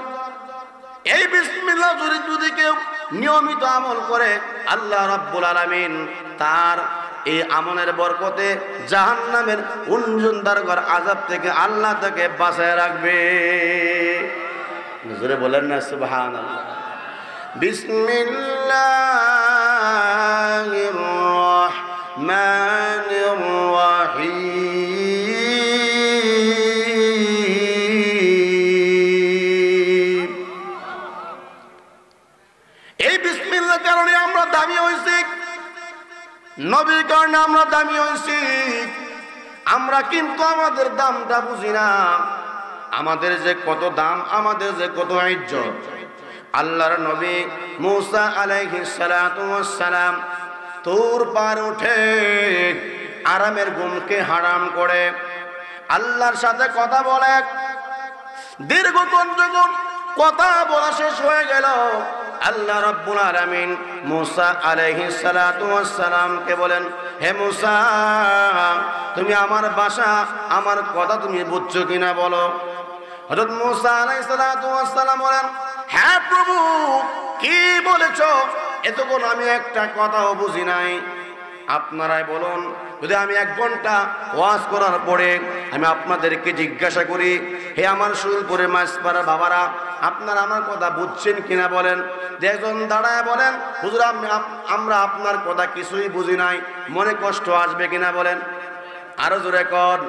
এই বিসমিল্লাহ শরীফ যদি কেউ নিয়মিত আমল করে, আল্লাহ রাব্বুল আলামিন তার এই আমলের বরকতে জাহান্নামের 19 জন দ্বারকার আযাব থেকে আল্লাহ তাকে বাঁচায় রাখবে। জোরে বলেন না সুবহানাল্লাহ। বিসমিল্লাহ বিসমিল্লাহির রহমানির রহিম। এই বিসমিল্লাহর কারণে আমরা দামি হইছি, নবীর কারণে আমরা দামি হইছি। আমরা কিন্তু আমাদের দামটা বুঝি না, আমাদের যে কত দাম, আমাদের যে কত ইজ্জত। আল্লাহর নবী মুসা আলাইহিস সালাতু ওয়াস সালাম তুর পার উঠে আরামের ঘুমকে হারাম করে আল্লাহর সাথে কথা বলে। দীর্ঘক্ষণ যখন কথা বলা শেষ হয়ে গেল, আল্লাহ রাব্বুল আলামিন মুসা আলাইহিস সালাতু ওয়াস সালামকে বলেন, হে মুসা, তুমি আমার ভাষা, আমার কথা তুমি বুঝছো কিনা বলো। হযরত মুসা আলাইহিস সালাতু ওয়াস সালাম বলেন, হ্যাঁ প্রভু, কি বলেছো? এতক্ষণ আমি একটা কথাও বুঝি নাই। আপনারাই বলুন, যদি আমি 1 ঘন্টা ওয়াজ করার পরে আমি আপনাদেরকে জিজ্ঞাসা করি, হে আমার সুলপুরের মাঝপাড়া বাবারা, আপনারা আমার কথা বুঝছেন কিনা বলেন। যে একজন দাঁড়ায় বলেন, হুজুর আমরা আপনার কথা কিছুই বুঝি নাই, মনে কষ্ট আসবে কিনা বলেন। আরো জোরে কর।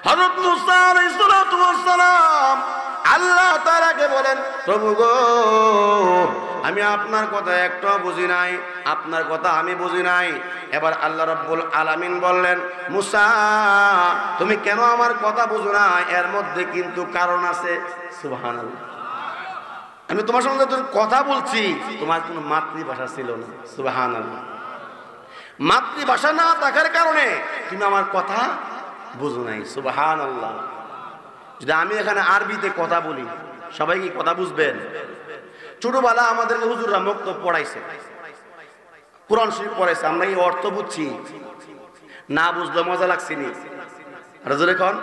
হযরত মুসা আলাইহিস সালাতু ওয়াস সালাম আল্লাহ তাআলাকে বলেন, প্রভু গো, আমি আপনার কথা একটাও বুঝি নাই, আপনার কথা আমি বুঝি নাই। এবার আল্লাহ রাব্বুল আলামিন বললেন, মুসা, তুমি কেন আমার কথা বুঝো না? এর মধ্যে কিন্তু কারণ আছে। সুবহানাল্লাহ। আমি তোমার সঙ্গে যখন কথা বলছি, তোমার কোনো মাতৃভাষা ছিল না। সুবহানাল্লাহ। মাতৃভাষা না থাকার কারণে তুমি আমার কথা বুঝো নাই। সুবহানাল্লাহ। যদি আমি এখানে আরবিতে কথা বলি, সবাই কি কথা বুঝবেন? ছোটবেলা আমাদেরকে হুজুররা মক্তব পড়াইছে, কোরআন শরীফ পড়াইছে, আমরা এই অর্থ বুঝছি, না বুঝলে মজা লাগছে নি? আর জোরে কোন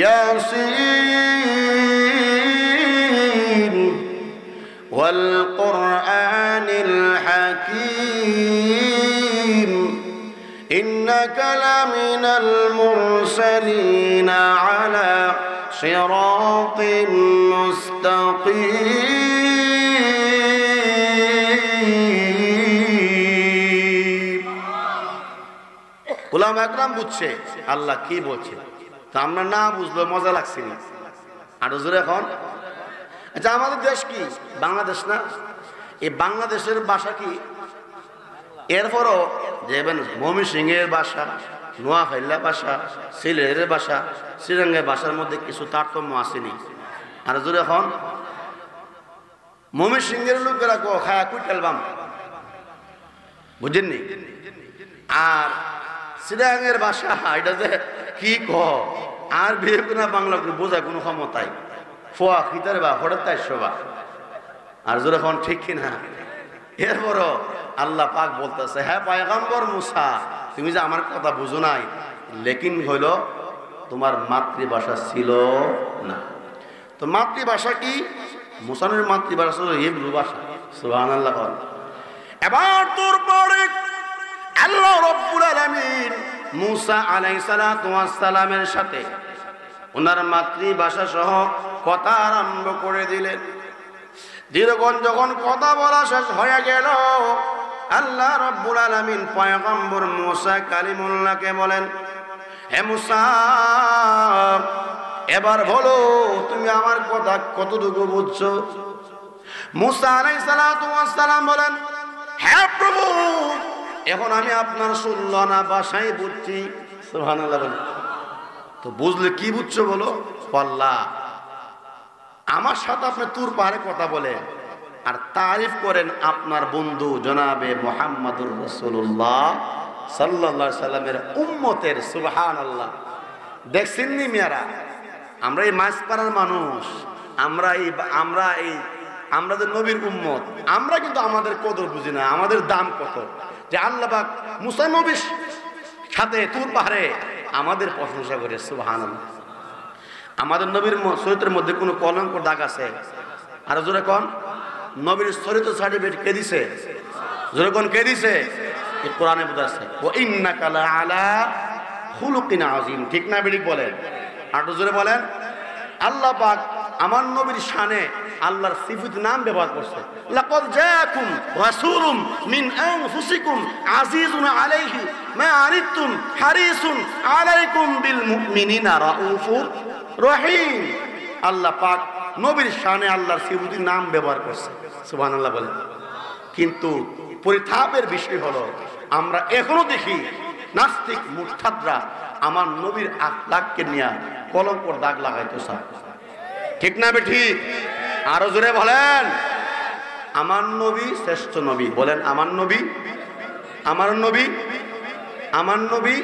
ইয়াসিন ওয়াল কুরআনিল হাকীম ইন্নাকা লামিনাল মুরসালিনা আলা সিরাতিন মুস্তাকিম। উলামা একরাম বুঝছে আল্লাহ কি বলছে, তা আমরা না বুঝলে মজা লাগছে না। আর হুজুর এখন আচ্ছা, আমাদের দেশ কি বাংলাদেশ না? এই বাংলাদেশের ভাষা কি? এরপরও যেবেন ময়মনসিংহের ভাষা, নোয়াখালীর ভাষা, সিলেটের ভাষা, শ্রীরঙ্গের ভাষার মধ্যে কিছু তারতম্য আসেনি। আর জোরে এখন ময়মনসিংহের লোকেরা কো খায়া কুইটালবাম, বুঝেননি? আর শ্রীরঙ্গের ভাষা এটা যে কি ক, আর বিয়ে কোনো বাংলা বোঝা কোনো ক্ষমতাই ফোয়া খিতার বা হঠাৎ তাই শোভা। আর জোরে এখন ঠিক কিনা? এরপরও আল্লাহ পাক বলতেছে, হ্যাঁ পয়গম্বর মুসা, তুমি যে আমার কথা বুঝো নাই, লেকিন হইল তোমার মাতৃভাষা ছিল না। তো মাতৃভাষা কি? মুসানের মাতৃভাষা ছিল হিব্রু ভাষা। সুবহানাল্লাহ। এবার তোর পরে আল্লাহ রাব্বুল আলামিন মুসা আলাইহিস সালাতু ওয়াস সালামের সাথে ওনার মাতৃভাষা সহ কথা আরম্ভ করে দিলেন। দীর্ঘক্ষণ যখন কথা বলা শেষ হয়ে গেল, আল্লাহ রাব্বুল আলামিন পয়গম্বর মুসা কালিমুল্লাহকে বলেন, হে মুসা, এবার বলো তুমি আমার কথা কতটুকু বুঝছো? মুসা আলাইহিস সালাতু ওয়াস সালাম বলেন, হ্যাঁ প্রভু, এখন আমি আপনার সুল্লানা ভাষায় বুঝছি। সুবহানাল্লাহ। তো বুঝলে কি বুঝছো বলো? আল্লাহ, আমার সাথে আপনি তুর পাহাড়ে কথা বলেন আর তারিফ করেন আপনার বন্ধু জনাবে মুহাম্মাদুর রাসূলুল্লাহ সাল্লাল্লাহু আলাইহি সাল্লামের উম্মতের। সুবহানাল্লাহ। দেখছেন নি মেয়েরা, আমরা এই মাঝপাড়ার মানুষ, আমরা যে নবীর উম্মত, আমরা কিন্তু আমাদের কদর বুঝি না, আমাদের দাম কত। যে আল্লাহ পাক মুসা নবীর সাথে তুর পাহাড়ে আমাদের প্রশংসা করে। সুবহানাল্লাহ। আমাদের নবীর চরিত্রের মধ্যে কোনো কলঙ্ক দাগ আছে? আর জোরে কোন নবীর চরিত্র সার্টিফিকেট কে দিছে? জোরে কোন কে দিছে? এই কোরআনে বোঝাচ্ছে, ওয়া ইন্নাকা লাআলা খুলুকিন আযীম। ঠিক না বেঠিক বলেন? আর জোরে বলেন। আল্লাহ পাক আমার নবীর শানে আল্লাহর সিফাতের নাম ব্যবহার করছে। লাকাদ জাআকুম রাসূলুম মিন আনফুসিকুম আজিজুন আলাইহি মা আনিতুম হারিসুন আলাইকুম বিল মুমিনিনা রাউফুর রহিম। আল্লাহ পাক নবীর শানে আল্লাহর সিফাতের নাম ব্যবহার করছে, সুবহানাল্লাহ বলেন। কিন্তু পরিতাপের বিষয় হলো আমরা এখনো দেখি নাস্তিক মুরতাদরা আমার নবীর আখলাককে নিয়ে কলঙ্কর দাগ লাগাইতে চায়, ঠিক না বেঠিক? আরো জোরে বলেন। আমার নবী শ্রেষ্ঠ নবী, বলেন আমার নবী, আমার নবী, আমার নবী,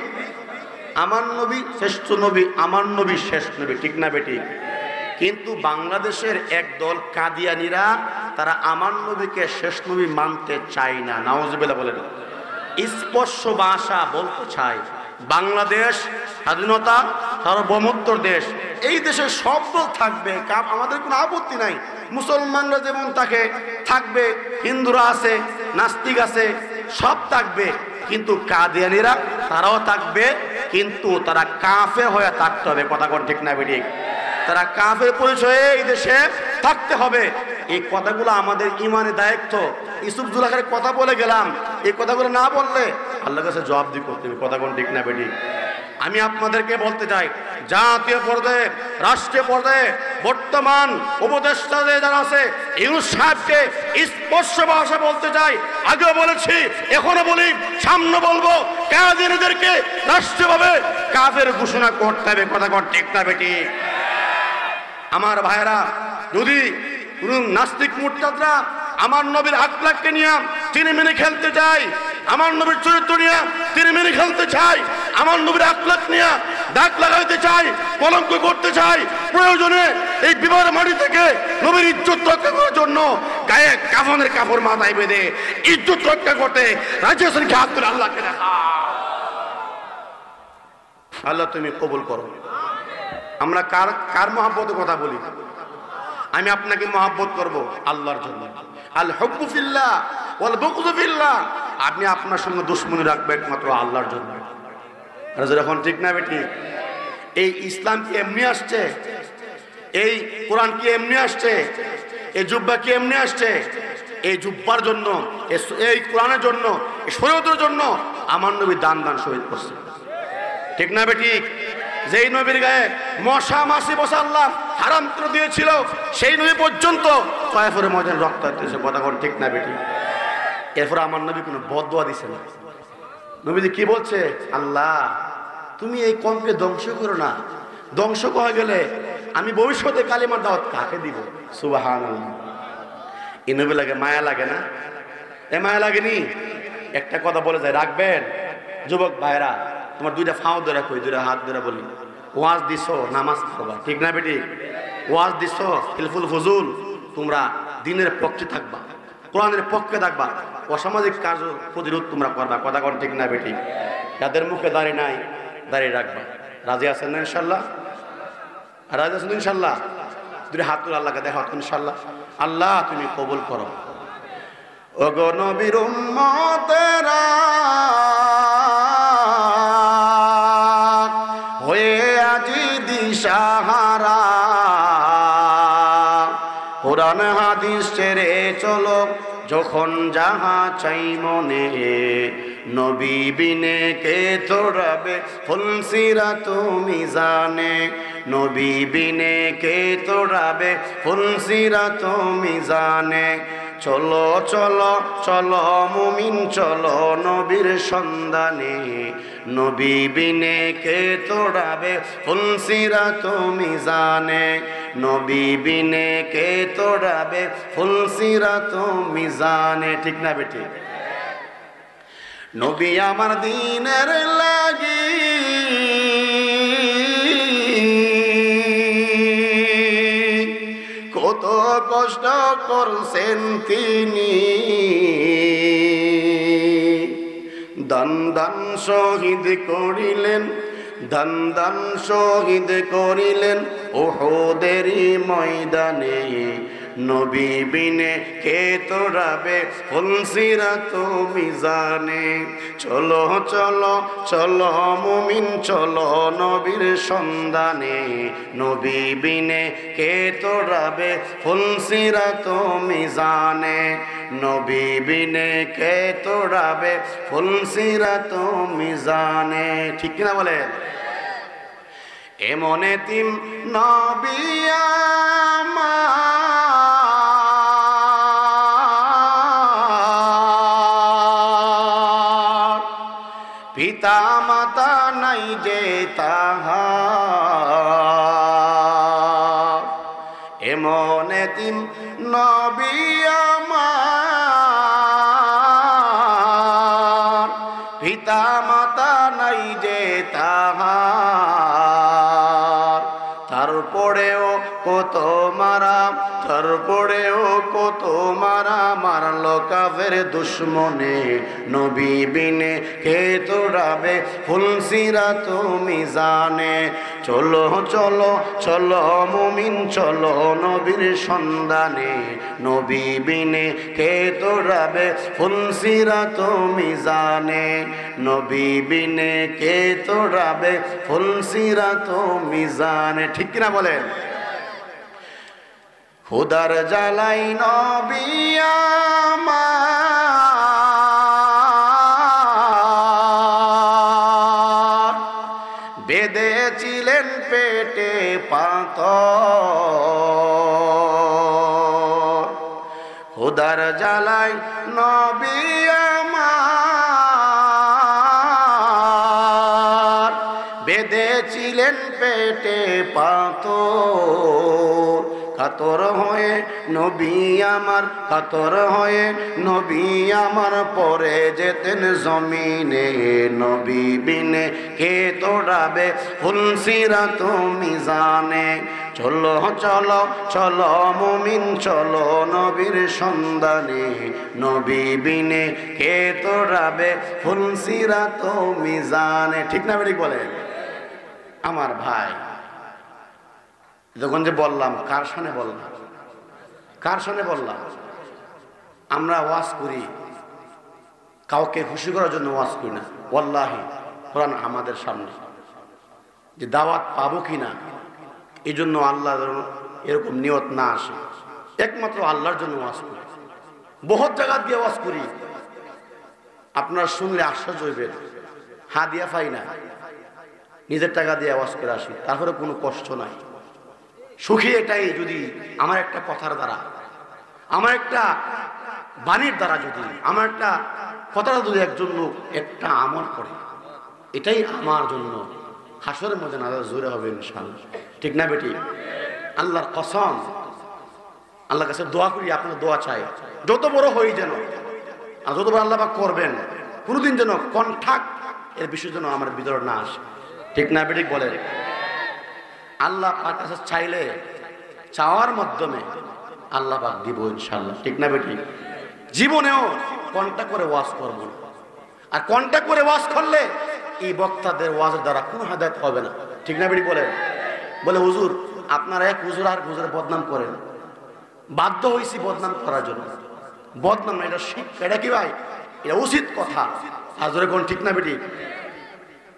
আমার নবী শ্রেষ্ঠ নবী, আমার নবী শেষ নবী, ঠিক না বেঠিক? কিন্তু বাংলাদেশের একদল কাদিয়ানীরা তারা আমার নবীকে শেষ নবী মানতে চায় না, নাউজুবিল্লাহ বলেন। স্পর্শ ভাষা বলতে চায় বাংলাদেশ স্বাধীনতা সার্বভৌমত্বর দেশ, এই দেশে সব দল থাকবে, আমাদের কোনো আপত্তি নাই। মুসলমানরা যেমন তাকে থাকবে, হিন্দুরা আছে, নাস্তিক আছে, সব থাকবে। কিন্তু কাদিয়ানীরা তারাও থাকবে, কিন্তু তারা কাফের হয়ে থাকতে হবে, কথা কোন ঠিক না বেঠিক? তারা কাফের পরিচয়ে এই দেশে থাকতে হবে। এই কথাগুলো আমাদের ইমানের দায়িত্ব। ইউসুফ জুলাখারের কথা বলে গেলাম, এই কথাগুলো না বললে আল্লাহর কাছে জবাব দিতে করতে হবে, কথা কোন ঠিক না বেঠিক? আমি আপনাদেরকে বলতে চাই, জাতীয় পর্যায়ে রাষ্ট্রীয় পর্যায়ে বর্তমান উপদেষ্টাদের যারা আছে ইউনূস সাহেবকে স্পষ্ট ভাষা বলতে চাই। আগেও বলেছি, এখনো বলি, সামনে বলবো, কাদিয়ানীদেরকে রাষ্ট্রীয়ভাবে কাফের ঘোষণা করতে হবে, কথা কোন ঠিক না বেঠিক? আমার ভাইরা, যদি নাস্তিক মুরতাদরা আমার নবীর আখলাককে নিয়ে তিনি মেনে খেলতে চাই, আমার নবীর চরিত্র নিয়ে তিনি মেনে খেলতে চাই, আমার নবীর আখলাক নিয়ে দাগ লাগাইতে চাই, কলঙ্ক করতে চাই, প্রয়োজনে এই বিবাহের মাটি থেকে নবীর ইজ্জত রক্ষা করার জন্য গায়ে কাফনের কাপড় মাথায় বেঁধে ইজ্জত রক্ষা করতে রাজি আছেন কি? হাত তুলে আল্লাহকে দেখা। আল্লাহ তুমি কবুল করো। আমরা কার কার মহব্বতের কথা বলি? আমি আপনাকে মহব্বত করব আল্লাহর জন্য। আল হুব্বু ফিল্লাহ ওয়াল বুগযু ফিল্লাহ। আপনি আপনার সঙ্গে দুশমনি রাখবেন একমাত্র আল্লাহর জন্য। আর যখন ঠিক না বেটি, এই ইসলাম কি এমনি আসছে? এই কোরআন কি এমনি আসছে? এই জুব্বা কি এমনি আসছে? এই জুব্বার জন্য, এই কোরআনের জন্য, এই শরীয়তের জন্য আমার নবী দান দান শহীদ করছে, ঠিক না বেটি? যেই নবীর গায়ে মশা মাছি বসা আল্লাহ হারাম করে দিয়েছিল, সেই নবী পর্যন্ত কয়েফের ময়দানে রক্ত হইতেছে, কথা কোন ঠিক না বেটি? এরপর আমার নবী কোনো বদদোয়া দিছে না। নবীজি কি বলছে? আল্লাহ তুমি এই কমকে ধ্বংস করো না, ধ্বংস হয়ে গেলে আমি ভবিষ্যতে কালিমার দাওয়াত কাকে দিব? সুবহানাল্লাহ। এই নবী লাগে মায়া লাগে না? এ মায়া লাগেনি? একটা কথা বলে যায়, রাখবেন যুবক ভাইরা, তোমার দুইটা ফাও ধরে কই, দুইটা হাত ধরে বলি, ওয়াজ দিছো নামাজ পড়বা, ঠিক না বেটি? ওয়াজ দিছো হিলফুল ফুজুল, তোমরা দিনের পক্ষে থাকবা, কোরআনের পক্ষে থাকবা, অসামাজিক কাজ প্রতিরোধ তোমরা করবা, কথা কোন ঠিক না বেটি? যাদের মুখে দাঁড়িয়ে নাই দাঁড়িয়ে রাখবা। রাজি আছেন না ইনশাল্লাহ? রাজি আছেন ইনশাল্লাহ? দুইটা হাত তুলে আল্লাহকে দেখা, ইনশাল্লাহ। আল্লাহ তুমি কবুল করো। ওগো নবীর উম্মতেরা হয়ে আজি দিশাহারা, কোরআন হাদিস ছেড়ে চলো যখন যাহা চাই মনে, নবী বিনে কে তোড়াবে ফুলসিরাত মিজানে, নবী বিনে কে তোড়াবে ফুলসিরাত মিজানে। চলো চলো চলো মুমিন চলো নবীর সন্ধানে, নবী বিনে কে তোড়াবে ফুলসিরাত মিজানে, নবী বিনে কে তোড়াবে ফুলসিরাত মিজানে, ঠিক না বেটি? নবী আমার দিনের লাগি কত কষ্ট করছেন তিনি, দান দান শহীদ করিলেন, দান দান শহীদ করিলেন উহুদের ময়দানে, নবী বিনে কে তোড়াবে ফুলসিরাত মিজানে। চলো চলো চলো মুমিন চলো নবীর সন্ধানে, নবী বিনে কে তোড়াবে ফুলসিরাত মিজানে, নবী বিনে কে তোড়াবে ফুলসিরাত মিজানে। ঠিক কিনা বলে? এমন এতিম নবী আমার, পিতা মাতা নাই যে তাহার। এমন এতিম নবী আমার, পিতা মাতা নাই যে তাহার। তারপরেও কত মারা, তারপরেও কত মারা মারলো কাফের দুশ্মনে, নবী বিনে কে তোড়াবে ফুলসিরাত মিজানে। চলো চলো চলো মুমিন চলো নবীর সন্ধানে, নবী বিনে কে তোড়াবে ফুলসিরাত মিজানে, নবী বিনে কে তোড়াবে ফুলসিরাত মিজানে। ঠিক কিনা বলেন? খুদার জ্বালাই নবী আমার, বেঁধেছিলেন পেটে পাথর। খুদার জ্বালাই নবী আমার, বেঁধেছিলেন পেটে পাথর। কাতর হয়ে নবী আমার, কাতর হয়ে নবী আমার পরে যেতেন জমিনে, নবী বিনে কে তোড়াবে ফুলসিরাত মিজানে। চলো চলো চলো মুমিন চলো নবীর সন্ধানে, নবী বিনে কে তোড়াবে ফুলসিরাত মিজানে। ঠিক না বেঠিক বলে? আমার ভাই, যখন যে বললাম কার সামনে বললাম, কার সামনে বললাম? আমরা ওয়াজ করি কাউকে খুশি করার জন্য ওয়াজ করি না। ওয়াল্লাহি কোরআন আমাদের সামনে, যে দাওয়াত পাবো কিনা এই জন্য আল্লাহ এরকম নিয়ত না আসে, একমাত্র আল্লাহর জন্য ওয়াজ করি। বহুত জায়গা দিয়ে ওয়াজ করি, আপনারা শুনলে আশ্চর্য হইবেন। হাদিয়া পাই না, নিজের টাকা দিয়ে ওয়াজ করে আসি, তারপরে কোনো কষ্ট নাই, সুখী এটাই যদি আমার একটা কথার দ্বারা, আমার একটা বাণীর দ্বারা, যদি আমার একটা কথাটা যদি একজন লোক একটা আমল করে, এটাই আমার জন্য হাসরের মধ্যে না জোরে হবে ইনশাআল্লাহ। ঠিক না বেটি? আল্লাহর কসম, আল্লাহর কাছে দোয়া করি, আপনার দোয়া চাই যত বড় হই যেন, আর যত বড় আল্লাহ পাক করবেন, কোনোদিন যেন কণ্ঠাক এর বিষয় যেন আমার ভিতরে না আসে। ঠিক না বেটি? বলে আল্লাহ পাক কাছে চাইলে, চাওয়ার মাধ্যমে আল্লাহ পাক দিব ইনশাআল্লাহ। ঠিক না বেটি? জীবনেও কন্টাক্ট করে ওয়াজ করব না, আর কন্টাক্ট করে ওয়াজ করলে এই বক্তাদের ওয়াজের দ্বারা কোনো হেদায়েত হবে না। ঠিক না বেটি? বলে হুজুর আপনারা এক হুজুর আর হুজুরের বদনাম করেন, বাধ্য হয়েছি বদনাম করার জন্য। বদনাম না, এটা শিক্ষা, এটা কি ভাই? এটা উচিত কথা। হাজরে কোন? ঠিক না বেটি?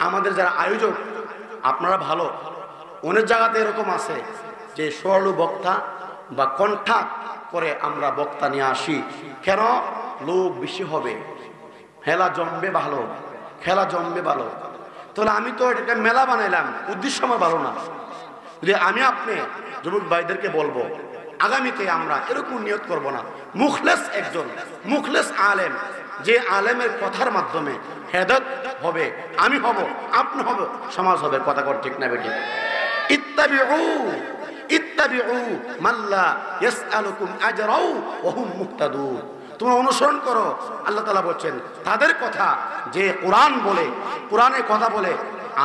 আমাদের যারা আয়োজক আপনারা ভালো, অনেক জায়গাতে এরকম আছে যে সরল বক্তা বা কণ্ঠা করে আমরা বক্তা নিয়ে আসি, কেন? লোক বেশি হবে, খেলা জমবে ভালো, খেলা জমবে ভালো। তাহলে আমি তো এটা মেলা বানাইলাম, উদ্দেশ্য আমার ভালো না। যদি আমি আপনি যুবক ভাইদেরকে বলবো আগামীতে আমরা এরকম নিয়ত করব না, মুখলেস একজন মুখলেস আলেম, যে আলেমের কথার মাধ্যমে হেদায়েত হবে, আমি হব, আপনি হব, সমাজ হবে। কথা কর ঠিক না বেটি? ইত্তাবিউ ইত্তাবিউ মাল্লা ইয়াসআলুকুম আজরাউ ওয়া হুম মুহতাদুন। তোমরা অনুসরণ করো, আল্লাহ তাআলা বলছেন, তাদের কথা যে কোরআন বলে, কোরআনের কথা বলে,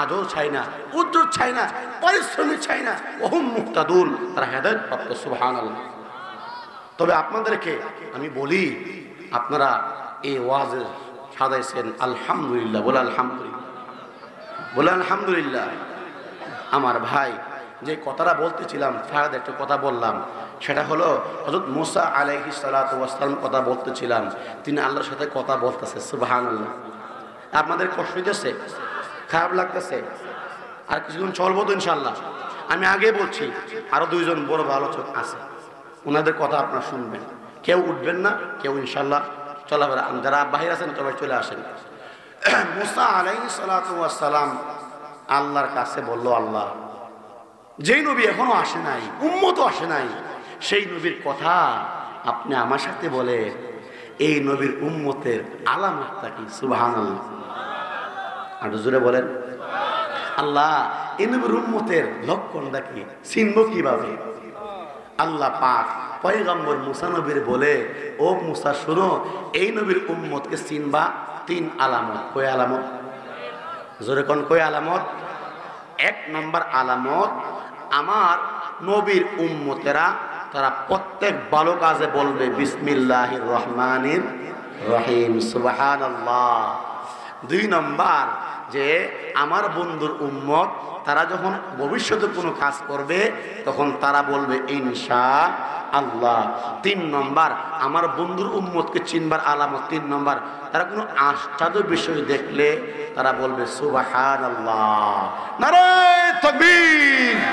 আজও চাই না, উজ্জ্বল চাই না, পরিশ্রমী চাই না, ওয়া হুম মুহতাদুন, তারা হেদায়েত প্রাপ্ত। সুবহানাল্লাহ। তবে আপনাদেরকে আমি বলি, আপনারা এই ওয়াজের সাজাইছেন, আলহামদুলিল্লাহ। বলে আলহামদুলিল্লাহ, বলে আলহামদুলিল্লাহ। আমার ভাই, যে কথাটা বলতেছিলাম, ফায়াদ একটা কথা বললাম, সেটা হলো হযরত মুসা আলাইহিস সালাতু ওয়াস সালাম কথা বলতেছিলাম, তিনি আল্লাহর সাথে কথা বলতেছে। সুবহানাল্লাহ। আপনাদের কষ্ট হইতেছে, খারাপ লাগতেছে? আর কিছুক্ষণ চলবো তো ইনশাআল্লাহ। আমি আগে বলছি আরো দুইজন বড় আলোচক আছে, ওনাদের কথা আপনারা শুনবেন। কেউ উঠবেন না, কেউ ইনশাআল্লাহ চলাফেরা, যারা বাহির আছেন সবাই চলে আসেন। মুসা আলাইহিস সালাতু ওয়াস সালাম আল্লাহর কাছে বলল, আল্লাহ, যেই নবী এখনো আসে নাই, উম্মতও আসে নাই, সেই নবীর কথা আপনি আমার সাথে বলে এই নবীর উম্মতের আলামতটা কি? সুবহানাল্লাহ। আর জোরে বলেন আল্লাহ, এই নবীর উম্মতের লক্ষণটা কি, চিনব কিভাবে? আল্লাহ পাক পয়গম্বর মুসা নবীর বলে, ও মুসা শুনো, এই নবীর উম্মতকে চিনবা তিন আলামত। কয় আলামত? জোরে কোন কয় আলামত? এক নম্বর আলামত, আমার নবীর উম্মতেরা তারা প্রত্যেক ভালো কাজে বলবে বিসমিল্লাহির রহমানির রহিম, সুবহানাল্লাহ। দুই নম্বর, যে আমার বন্ধুর উম্মত তারা যখন ভবিষ্যতে কোনো কাজ করবে তখন তারা বলবে ইনশাআল্লাহ। তিন নম্বর, আমার বন্ধুর উম্মতকে চিনবার আলামত তিন নম্বর, তারা কোনো আশ্চর্য বিষয় দেখলে তারা বলবে সুবহানাল্লাহ। নারে তাকবীর।